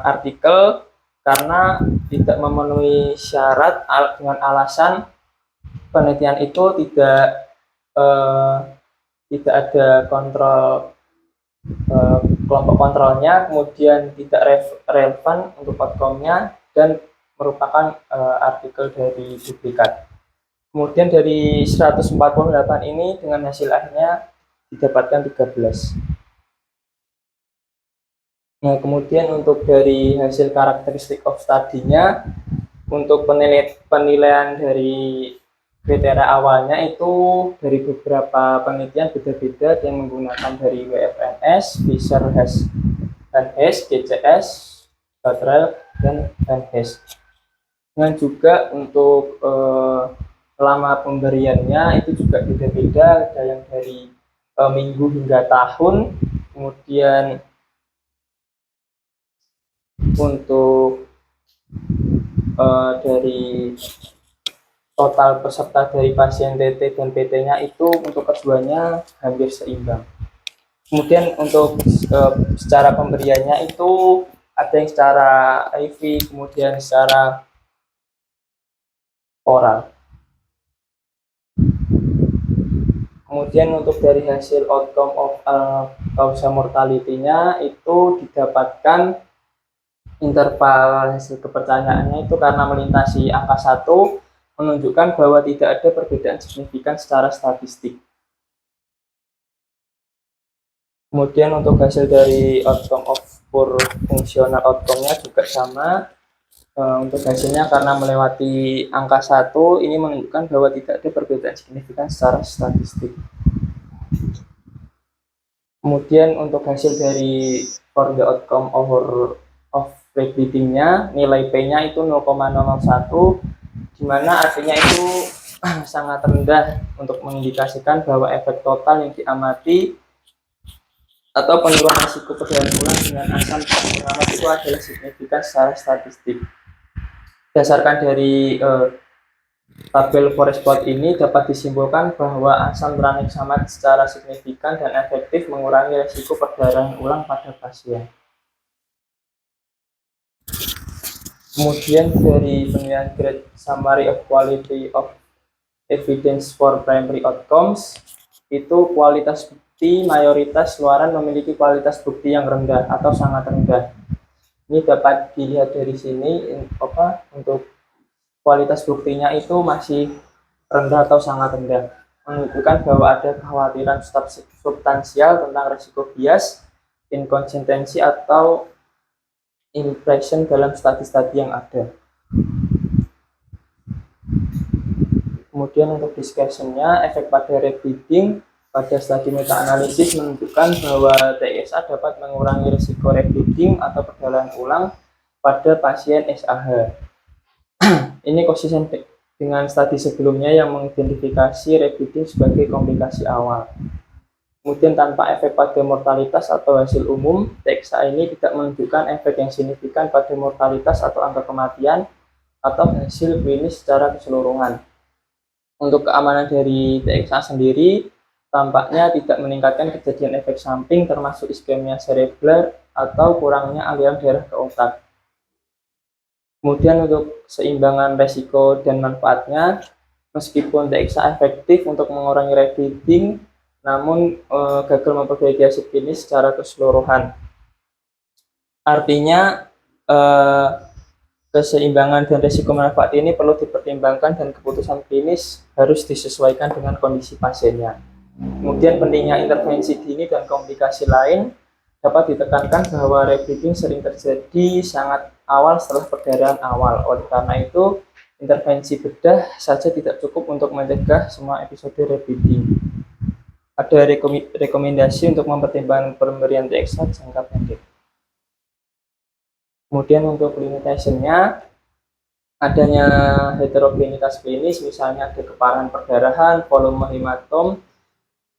artikel karena tidak memenuhi syarat dengan alasan penelitian itu tidak ada kontrol kelompok kontrolnya, kemudian tidak relevan untuk outcome-nya dan merupakan artikel dari duplikat. Kemudian dari 148 ini dengan hasil akhirnya didapatkan 13. Nah, kemudian untuk dari hasil karakteristik of study-nya, untuk penilaian dari kriteria awalnya itu dari beberapa penelitian beda-beda yang menggunakan dari WFNS, Fisher, Hess, GCS, Cottrell, dan Hess. Dan juga untuk lama pemberiannya itu juga beda-beda, ada yang dari minggu hingga tahun. Kemudian untuk dari total peserta dari pasien TT dan PT-nya itu untuk keduanya hampir seimbang. Kemudian untuk secara pemberiannya itu ada yang secara IV, kemudian secara oral. Kemudian untuk dari hasil outcome of causa mortality-nya itu didapatkan interval hasil kepercayaannya itu karena melintasi angka 1 menunjukkan bahwa tidak ada perbedaan signifikan secara statistik. Kemudian untuk hasil dari outcome of poor functional outcome-nya juga sama. Untuk hasilnya karena melewati angka 1 ini menunjukkan bahwa tidak ada perbedaan signifikan secara statistik. Kemudian untuk hasil dari for the outcome of repeating-nya, nilai P-nya itu 0,001, di mana artinya itu sangat rendah untuk mengindikasikan bahwa efek total yang diamati atau penurunan risiko perjalanan ulang dengan asam pengamat itu adalah signifikan secara statistik. Berdasarkan dari tabel forest plot ini dapat disimpulkan bahwa asam tranexamat secara signifikan dan efektif mengurangi risiko perdarahan ulang pada pasien. Kemudian dari penilaian grade summary of quality of evidence for primary outcomes, itu kualitas bukti mayoritas luaran memiliki kualitas bukti yang rendah atau sangat rendah. Ini dapat dilihat dari sini untuk kualitas buktinya itu masih rendah atau sangat rendah, menunjukkan bahwa ada kekhawatiran substansial tentang risiko bias, inkonsistensi atau impression dalam studi-studi yang ada. Kemudian untuk discussion-nya, efek pada repeating pada studi meta-analisis menunjukkan bahwa TXA dapat mengurangi risiko repeating atau perjalanan ulang pada pasien SAH. Ini konsisten dengan studi sebelumnya yang mengidentifikasi repeating sebagai komplikasi awal. Kemudian tanpa efek pada mortalitas atau hasil umum, TXA ini tidak menunjukkan efek yang signifikan pada mortalitas atau angka kematian atau hasil klinis secara keseluruhan. Untuk keamanan dari TXA sendiri, tampaknya tidak meningkatkan kejadian efek samping termasuk iskemia cerebral atau kurangnya aliran darah ke otak. Kemudian untuk keseimbangan resiko dan manfaatnya, meskipun TXA efektif untuk mengurangi repeating, namun gagal memperbaiki hasil klinis secara keseluruhan. Artinya keseimbangan dan resiko manfaat ini perlu dipertimbangkan dan keputusan klinis harus disesuaikan dengan kondisi pasiennya. Kemudian pentingnya intervensi dini dan komplikasi lain dapat ditekankan bahwa repeating sering terjadi sangat awal setelah perdarahan awal. Oleh karena itu, intervensi bedah saja tidak cukup untuk mencegah semua episode repeating. Ada rekomendasi untuk mempertimbangkan pemberian TXA jangka pendek. Kemudian untuk limitation-nya, adanya heterogenitas klinis, misalnya ada keparahan perdarahan, volume hematom,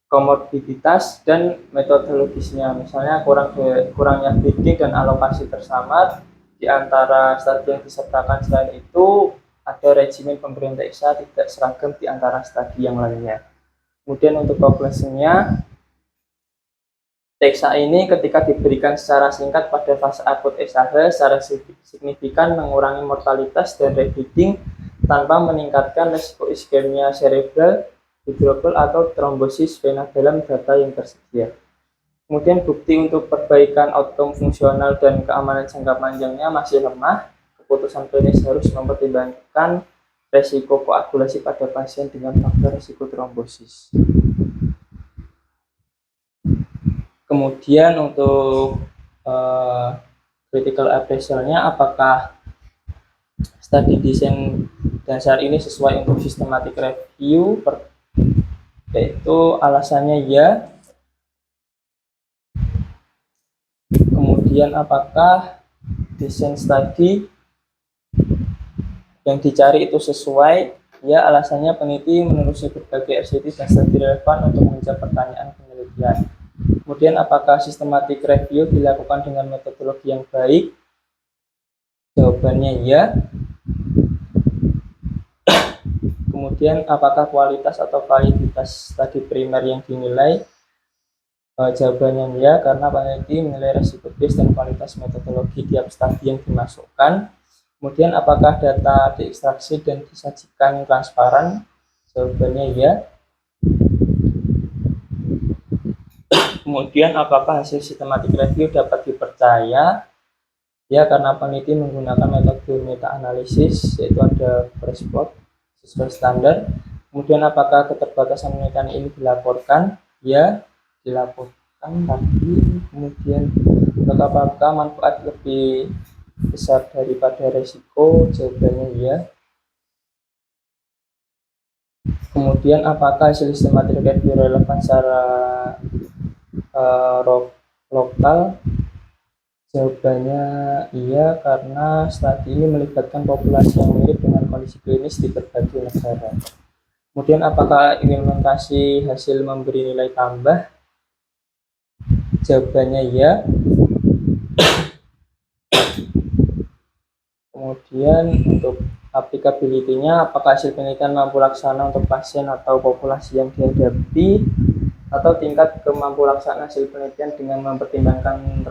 komorbiditas, dan metodologisnya, misalnya kurangnya bleeding dan alokasi tersamar. Di antara studi yang disertakan selain itu, ada regimen pemberian TXA tidak seragam di antara studi yang lainnya. Kemudian untuk conclusion-nya, TXA ini ketika diberikan secara singkat pada fase akut SAH secara signifikan mengurangi mortalitas dan repeating tanpa meningkatkan risiko iskemia cerebral, hidrogel atau trombosis vena dalam data yang tersedia. Kemudian bukti untuk perbaikan outcome fungsional dan keamanan jangka panjangnya masih lemah. Keputusan klinis harus mempertimbangkan resiko koagulasi pada pasien dengan faktor risiko trombosis. Kemudian untuk critical appraisal-nya, apakah studi desain dasar ini sesuai untuk systematic review? Yaitu alasannya ya. Kemudian apakah desain studi yang dicari itu sesuai? Ya, alasannya peneliti menelusuri berbagai RCT dan studi relevan untuk menjawab pertanyaan penelitian. Kemudian apakah systematic review dilakukan dengan metodologi yang baik? Jawabannya ya. Kemudian apakah kualitas atau validitas studi primer yang dinilai? Jawabannya ya, karena peneliti menilai resiko base dan kualitas metodologi tiap studi yang dimasukkan. Kemudian apakah data diekstraksi dan disajikan transparan? Jawabannya ya. Kemudian apakah hasil systematic review dapat dipercaya? Ya, karena peneliti menggunakan metode meta-analisis, yaitu ada Pressplot sesuai standar. Kemudian apakah keterbatasan penelitian ini dilaporkan? Ya, dilaporkan. Tapi kemudian apakah manfaat lebih besar daripada resiko? Jawabannya ya. Kemudian apakah hasil systematic review relevan secara lokal? Jawabannya iya, karena studi ini melibatkan populasi yang mirip dengan kondisi klinis di berbagai negara. Kemudian apakah implementasi hasil memberi nilai tambah? Jawabannya iya. Kemudian untuk applicability-nya, apakah hasil penelitian mampu laksana untuk pasien atau populasi yang dihadapi, atau tingkat kemampu laksana hasil penelitian dengan mempertimbangkan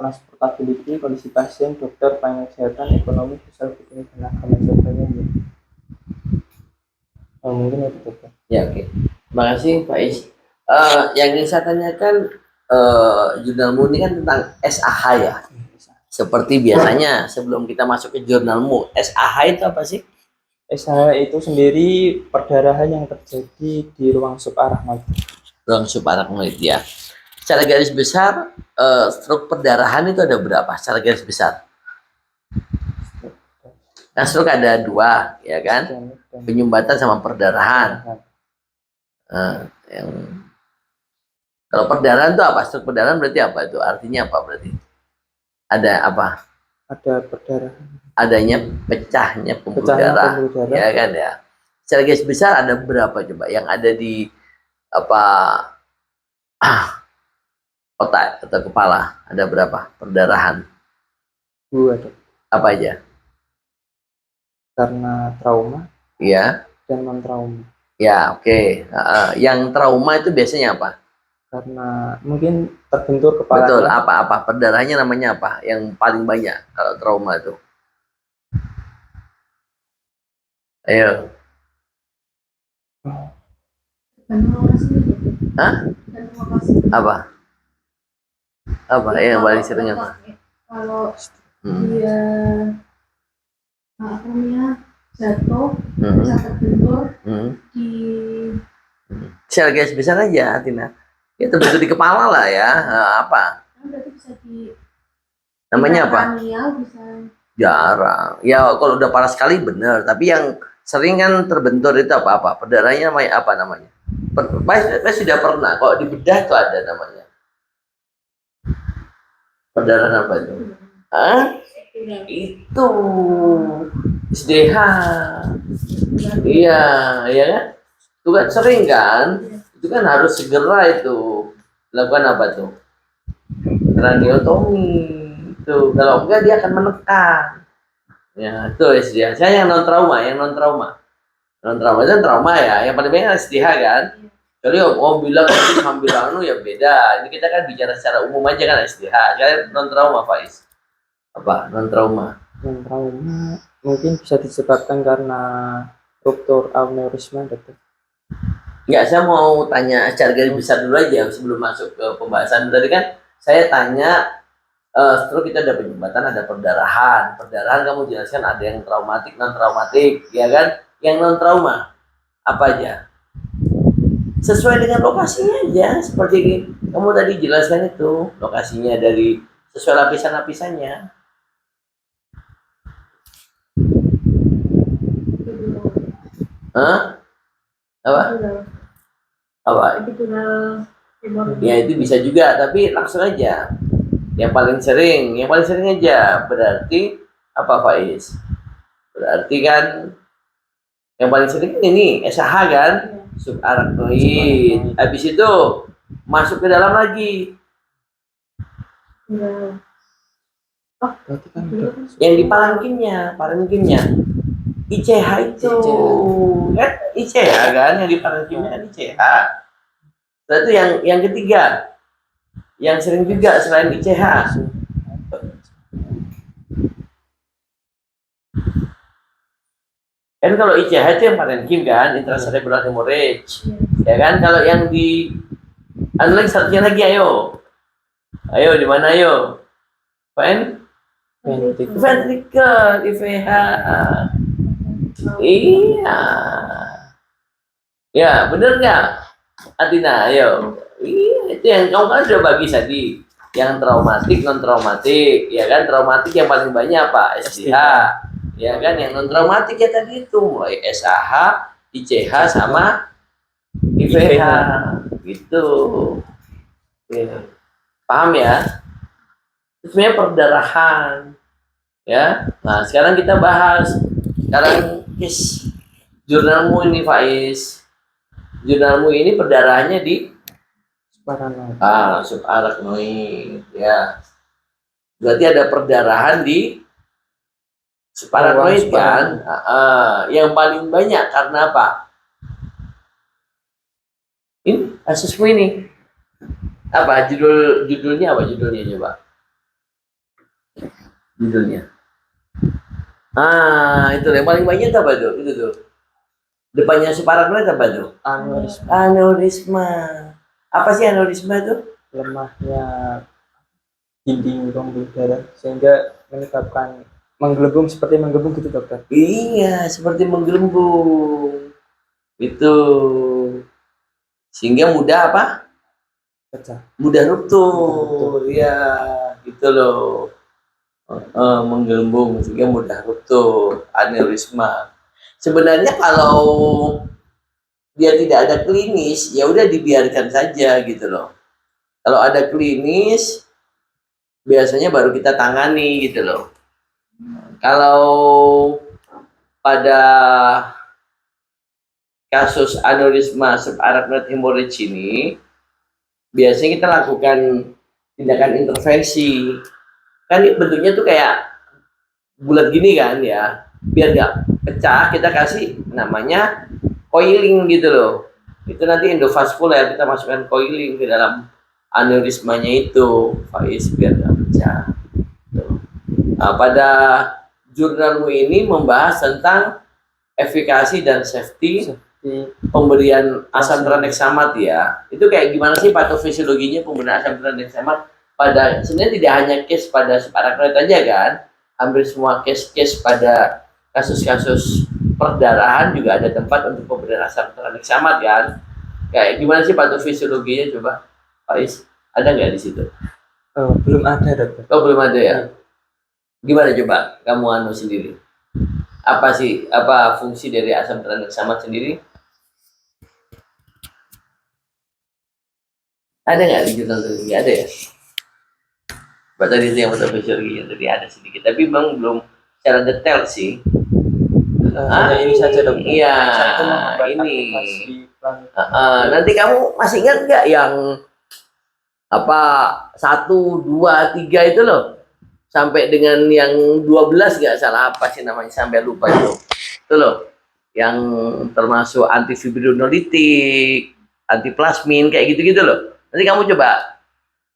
transportability, kondisi pasien, dokter, pelayanan kesehatan, ekonomi, sosial, budaya, dan agama. Jawabannya ya. Mungkin itu dokter. Ya, oke. Terima kasih Pak Is. Yang ingin saya tanyakan, jurnalmu ini kan tentang SAH ya. Seperti biasanya sebelum kita masuk ke jurnalmu, SAH itu apa sih? SAH itu sendiri perdarahan yang terjadi di ruang subarachnoid. Ruang subarachnoid ya. Secara garis besar, struk perdarahan itu ada berapa? Secara garis besar. Nah, struk ada dua, ya kan? Penyumbatan sama perdarahan. Kalau perdarahan itu apa? Struk perdarahan berarti apa itu? Artinya apa berarti? Ada apa? Ada perdarahan. Adanya pecahnya pembuluh darah, ya kan ya. Secara garis besar ada berapa coba yang ada di apa otak atau kepala? Ada berapa perdarahan? Dua. Apa aja? Karena trauma. Ya. Dan non trauma. Ya, oke. Yang trauma itu biasanya apa? Karena mungkin terbentur kepala. Betul. Apa perdarahannya namanya apa? Yang paling banyak kalau trauma itu? Ayo. Hah? Apa? Apa yang paling sering apa? Kalau dia apa namanya jatuh, bisa terbentur di. Secara garis besar aja, Tina. Ya terbentur di kepala lah ya. Apa? Berarti bisa di. Namanya apa? Bisa. Jarang. Ya kalau udah parah sekali bener. Tapi yang sering kan terbentur itu apa? Perdarahannya apa namanya? Saya sudah pernah. Kalau di bedah itu ada namanya. Perdarahan apa itu? Hah? Itu SDH. Iya, iya kan? Itu kan sering kan? Itu kan harus segera itu lakukan apa tuh? Kraniotomi. Itu kalau enggak dia akan menekan. Ya, itu SDH. Saya yang non trauma itu trauma ya. Yang paling banyak SDH kan. Jadi bilang sambil ya beda. Ini kita kan bicara secara umum aja kan SDH. Saya non trauma Faiz. Apa non trauma? Non trauma mungkin bisa disebabkan karena ruptur aneurisma, dokter. Enggak, saya mau tanya secara garis besar dulu aja sebelum masuk ke pembahasan. Tadi kan saya tanya stroke itu ada penyumbatan, ada perdarahan. Perdarahan kamu jelaskan ada yang traumatik, non traumatik, ya kan? Yang non trauma apa aja? Sesuai dengan lokasinya aja, seperti kamu tadi jelaskan itu lokasinya dari sesuai lapisan-lapisannya. Hah? Apa? Apa? Ya itu bisa juga, tapi langsung aja. Yang paling sering aja berarti apa Faiz? Berarti kan yang paling sering ini SAH kan? Subarachnoid. Habis itu masuk ke dalam lagi. Yang di parenkinnya. ICH itu. ICH kan yang di parenkinnya kan ICH. Berarti yang ketiga yang sering juga selain ICH. Kan kalau ICH itu yang parenkim kan, intracerebral hemorrhage. Ya kan, kalau yang di lagi satunya lagi, ayo di mana ayo? Ventricle, IVH. Iya. Ya, bener nggak, Atina? Ayo. Iya, itu yang kamu kan sudah bagi tadi. Yang traumatik, non traumatik, ya kan? Traumatik yang paling banyak apa? SDH. Ya kan, yang non traumatik ya tadi itu mulai SAH, ICH sama IVH gitu. Ya. Paham ya? Itu sebenarnya perdarahan ya. Nah, sekarang kita bahas sekarang case jurnalmu ini, Faiz. Jurnalmu ini perdarahannya di subarachnoid ya. Berarti ada perdarahan di subarachnoid kan? Yang paling banyak karena apa? Ini kasusmu ini apa judulnya apa judulnya coba? Judulnya. Itu yang paling banyak apa tuh? Itu tuh. Depannya subarachnoid apa tuh? Aneurisma. Apa sih aneurisma itu? Lemahnya dinding pembuluh darah sehingga menyebabkan menggelembung, seperti menggelembung gitu, dokter. Iya, seperti menggelembung. Itu. Sehingga mudah apa? Pecah. Mudah ruptur. Iya, gitu loh. Menggelembung sehingga mudah ruptur, aneurisma. Sebenarnya kalau dia tidak ada klinis, ya udah dibiarkan saja gitu loh. Kalau ada klinis, biasanya baru kita tangani gitu loh. Kalau pada kasus aneurisma subarachnoid hemorrhage ini, biasanya kita lakukan tindakan intervensi. Kan bentuknya tuh kayak bulat gini kan ya, biar nggak pecah kita kasih namanya coiling gitu loh. Itu nanti endovaskuler, kita masukkan coiling ke dalam aneurismanya itu, Faiz, biar nggak pecah. Nah, pada jurnalmu ini membahas tentang efikasi dan safety pemberian asam tranexamat ya. Itu kayak gimana sih patofisiologinya pemberian asam tranexamat? Pada sebenarnya tidak hanya case pada subarachnoid aja kan, hampir semua case-case pada kasus-kasus perdarahan juga ada tempat untuk pemberian asam tranexamat kan. Kayak gimana sih patofisiologinya coba, Faiz? Ada nggak di situ? Belum ada, dokter. Oh, belum ada ya. Gimana coba kamu anu sendiri? Apa fungsi dari asam tranexamat sendiri? Ada nggak di jurnal ini? Ada ya? Baca di yang patofisiologi tadi ada sedikit, tapi memang belum secara detail sih. Ini saja, dokter. Iya, ini. Nanti kamu masih ingat nggak yang apa 1, 2, 3 itu loh? Sampai dengan yang 12 nggak salah, apa sih namanya, sampai lupa itu loh, yang termasuk antifibrinolytik, antiplasmin kayak gitu-gitu loh. Nanti kamu coba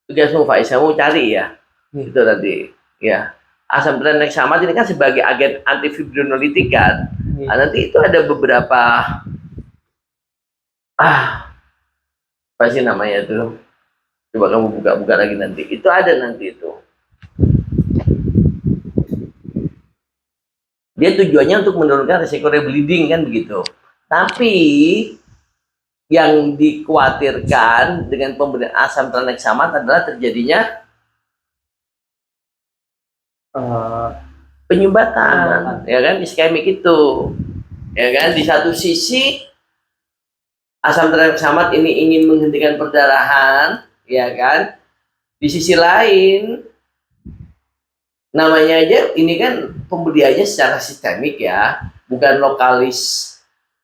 tugasmu, Faiz, kamu cari ya. Itu nanti ya, asam tranexamat ini kan sebagai agen antifibrinolytik kan. Nah, nanti itu ada beberapa apa sih namanya tuh, coba kamu buka-buka lagi nanti, itu ada nanti itu. Dia tujuannya untuk menurunkan risiko rebleeding kan begitu. Tapi yang dikhawatirkan dengan pemberian asam tranexamat adalah terjadinya penyumbatan, ya kan, iskemik itu, ya kan. Di satu sisi asam tranexamat ini ingin menghentikan perdarahan, ya kan. Di sisi lain, namanya aja ini kan pemberiannya secara sistemik ya, bukan lokalis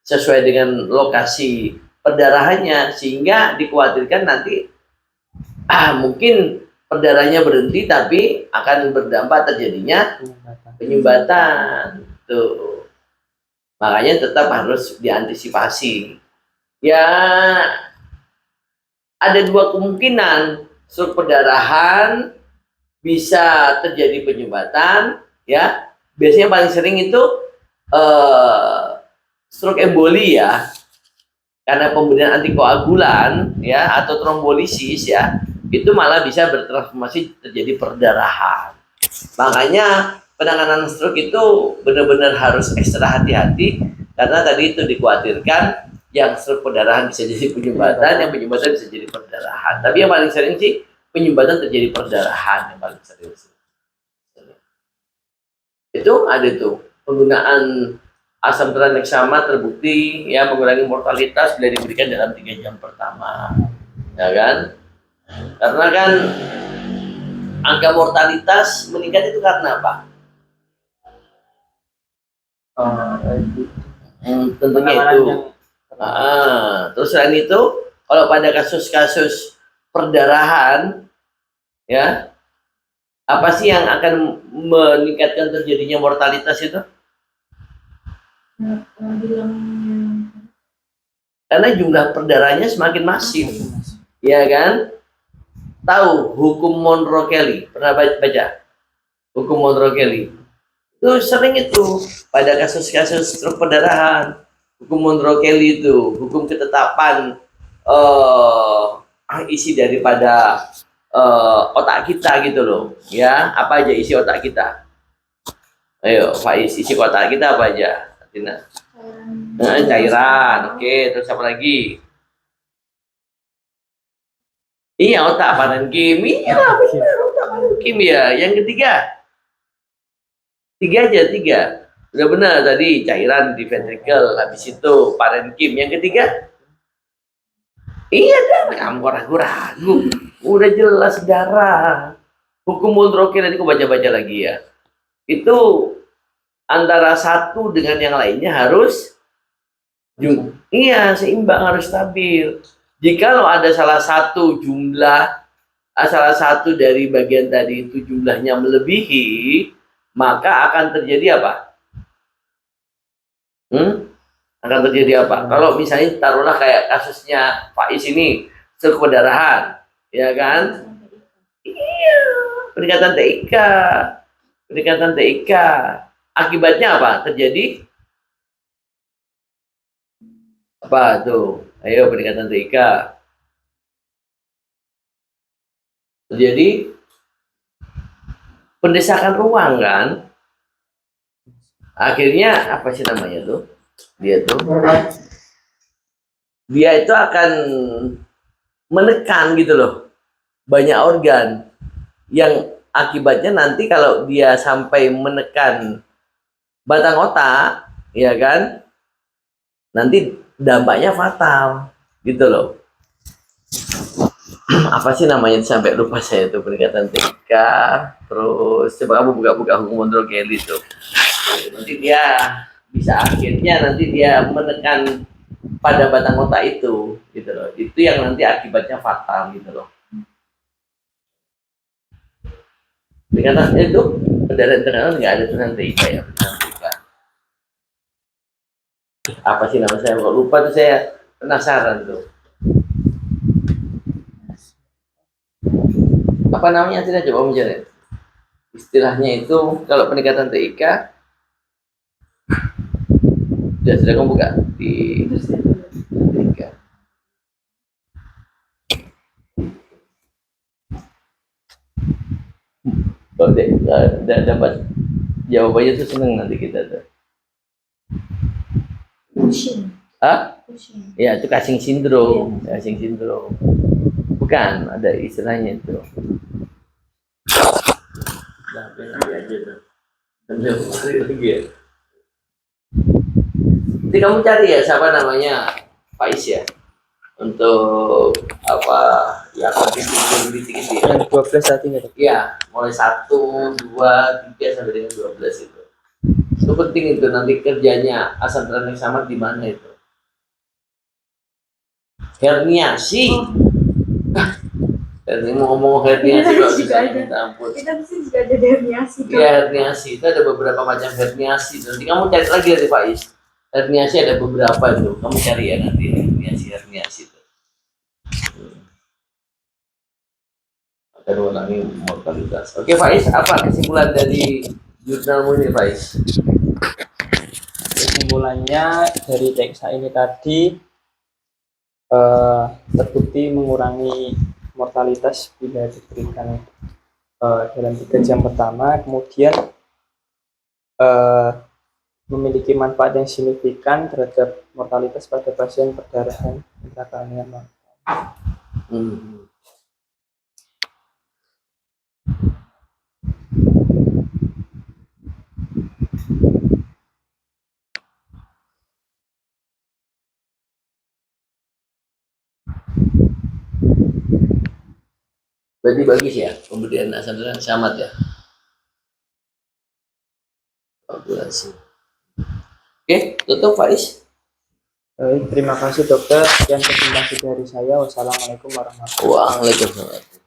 sesuai dengan lokasi perdarahannya, sehingga dikhawatirkan nanti mungkin perdarahannya berhenti tapi akan berdampak terjadinya penyumbatan tuh. Makanya tetap harus diantisipasi ya. Ada dua kemungkinan, stroke perdarahan, bisa terjadi penyumbatan, ya. Biasanya paling sering itu stroke emboli ya, karena pemberian antikoagulan ya atau trombolisis ya, itu malah bisa bertransformasi terjadi perdarahan. Makanya penanganan stroke itu benar-benar harus ekstra hati-hati, karena tadi itu dikhawatirkan yang stroke perdarahan bisa jadi penyumbatan, yang penyumbatan bisa jadi perdarahan. Tapi yang paling sering sih penyumbatan terjadi perdarahan yang paling sering. Itu ada tuh penggunaan asam tranexama terbukti ya mengurangi mortalitas bila diberikan dalam 3 jam pertama, ya kan? Karena kan angka mortalitas meningkat itu karena apa? Tentunya itu. Terus selain itu, kalau pada kasus-kasus perdarahan, ya, apa sih yang akan meningkatkan terjadinya mortalitas itu? Karena jumlah perdarahannya semakin masif, ya kan? Tahu hukum Monroe-Kelly? Pernah baca? Hukum Monroe-Kelly itu sering itu pada kasus-kasus stroke perdarahan. Hukum Monroe-Kelly itu hukum ketetapan isi daripada otak kita gitu loh, ya. Apa aja isi otak kita? Ayo, Faiz, isi otak kita apa aja? Tina. Cairan, oke. Terus apa lagi? Iya, otak parenkim. Iya, benar, otak parenkim ya. Yang ketiga, tiga. Udah benar tadi, cairan di ventricle. Habis itu parenkim. Yang ketiga, iya kan, kamu ragu-ragu. Udah jelas darah. Hukum Monroe nanti aku baca-baca lagi ya. Itu antara satu dengan yang lainnya harus seimbang, harus stabil. Jikalau ada salah satu dari bagian tadi itu jumlahnya melebihi, maka akan terjadi apa? Akan terjadi apa? Kalau misalnya taruhlah kayak kasusnya Faiz ini, stroke perdarahan, ya kan? Iya, peningkatan TIK. Akibatnya apa? Terjadi apa tuh? Ayo, peningkatan TIK. Terjadi pendesakan ruang kan? Akhirnya apa sih namanya tuh? Dia itu akan menekan gitu loh banyak organ, yang akibatnya nanti kalau dia sampai menekan batang otak, ya kan, nanti dampaknya fatal gitu loh. Apa sih namanya sampai lupa saya tuh, peningkatan TK. Terus coba kamu buka-buka hukum Monroe-Kelly tuh, nanti dia bisa akhirnya nanti dia menekan pada batang otak itu gitu loh. Itu yang nanti akibatnya fatal gitu loh. Peningkatan itu perdarahan nggak ada tulisan TIK ya. Apa sih nama saya kok lupa tuh, saya penasaran tuh. Apa namanya, tidak coba mencari istilahnya itu kalau peningkatan TIK. Sudah kamu buka di TIK. Kalau udah dapat jawabannya tuh seneng nanti kita tuh. Ya itu Cushing syndrome. Cushing syndrome. Bukan, ada istilahnya itu. Nanti aja tuh. Lagi ya. Nanti kamu cari ya siapa namanya, Faiz ya, untuk apa ya, kontribusi yang 12 tadi nggak? Ya, mulai 1, 2, 3 sampai dengan 12 itu. Itu penting itu, nanti kerjanya asam tranexamat di mana itu? Herniasi. Dan mau ngomong herniasi kok bisa, minta ampun. Kita sih juga ada herniasi. Iya, herniasi itu ada beberapa macam herniasi. Nanti kamu cari lagi dari Faiz. Herniasi ada beberapa itu. Kamu cari ya nanti herniasi itu. akan mengurangi mortalitas. Oke, Faiz, apa kesimpulan dari jurnalmu ini, Faiz? Kesimpulannya dari teksa ini tadi terbukti mengurangi mortalitas bila diberikan dalam 3 jam pertama, kemudian memiliki manfaat yang signifikan terhadap mortalitas pada pasien perdarahan intrakranial. Berarti bagus ya pemberian asal selamat ya. Populasi. Oke, tutup Faiz. Baik, terima kasih dokter. Sekian presentasi dari saya. Wassalamualaikum warahmatullahi wabarakatuh. Waalaikumsalam.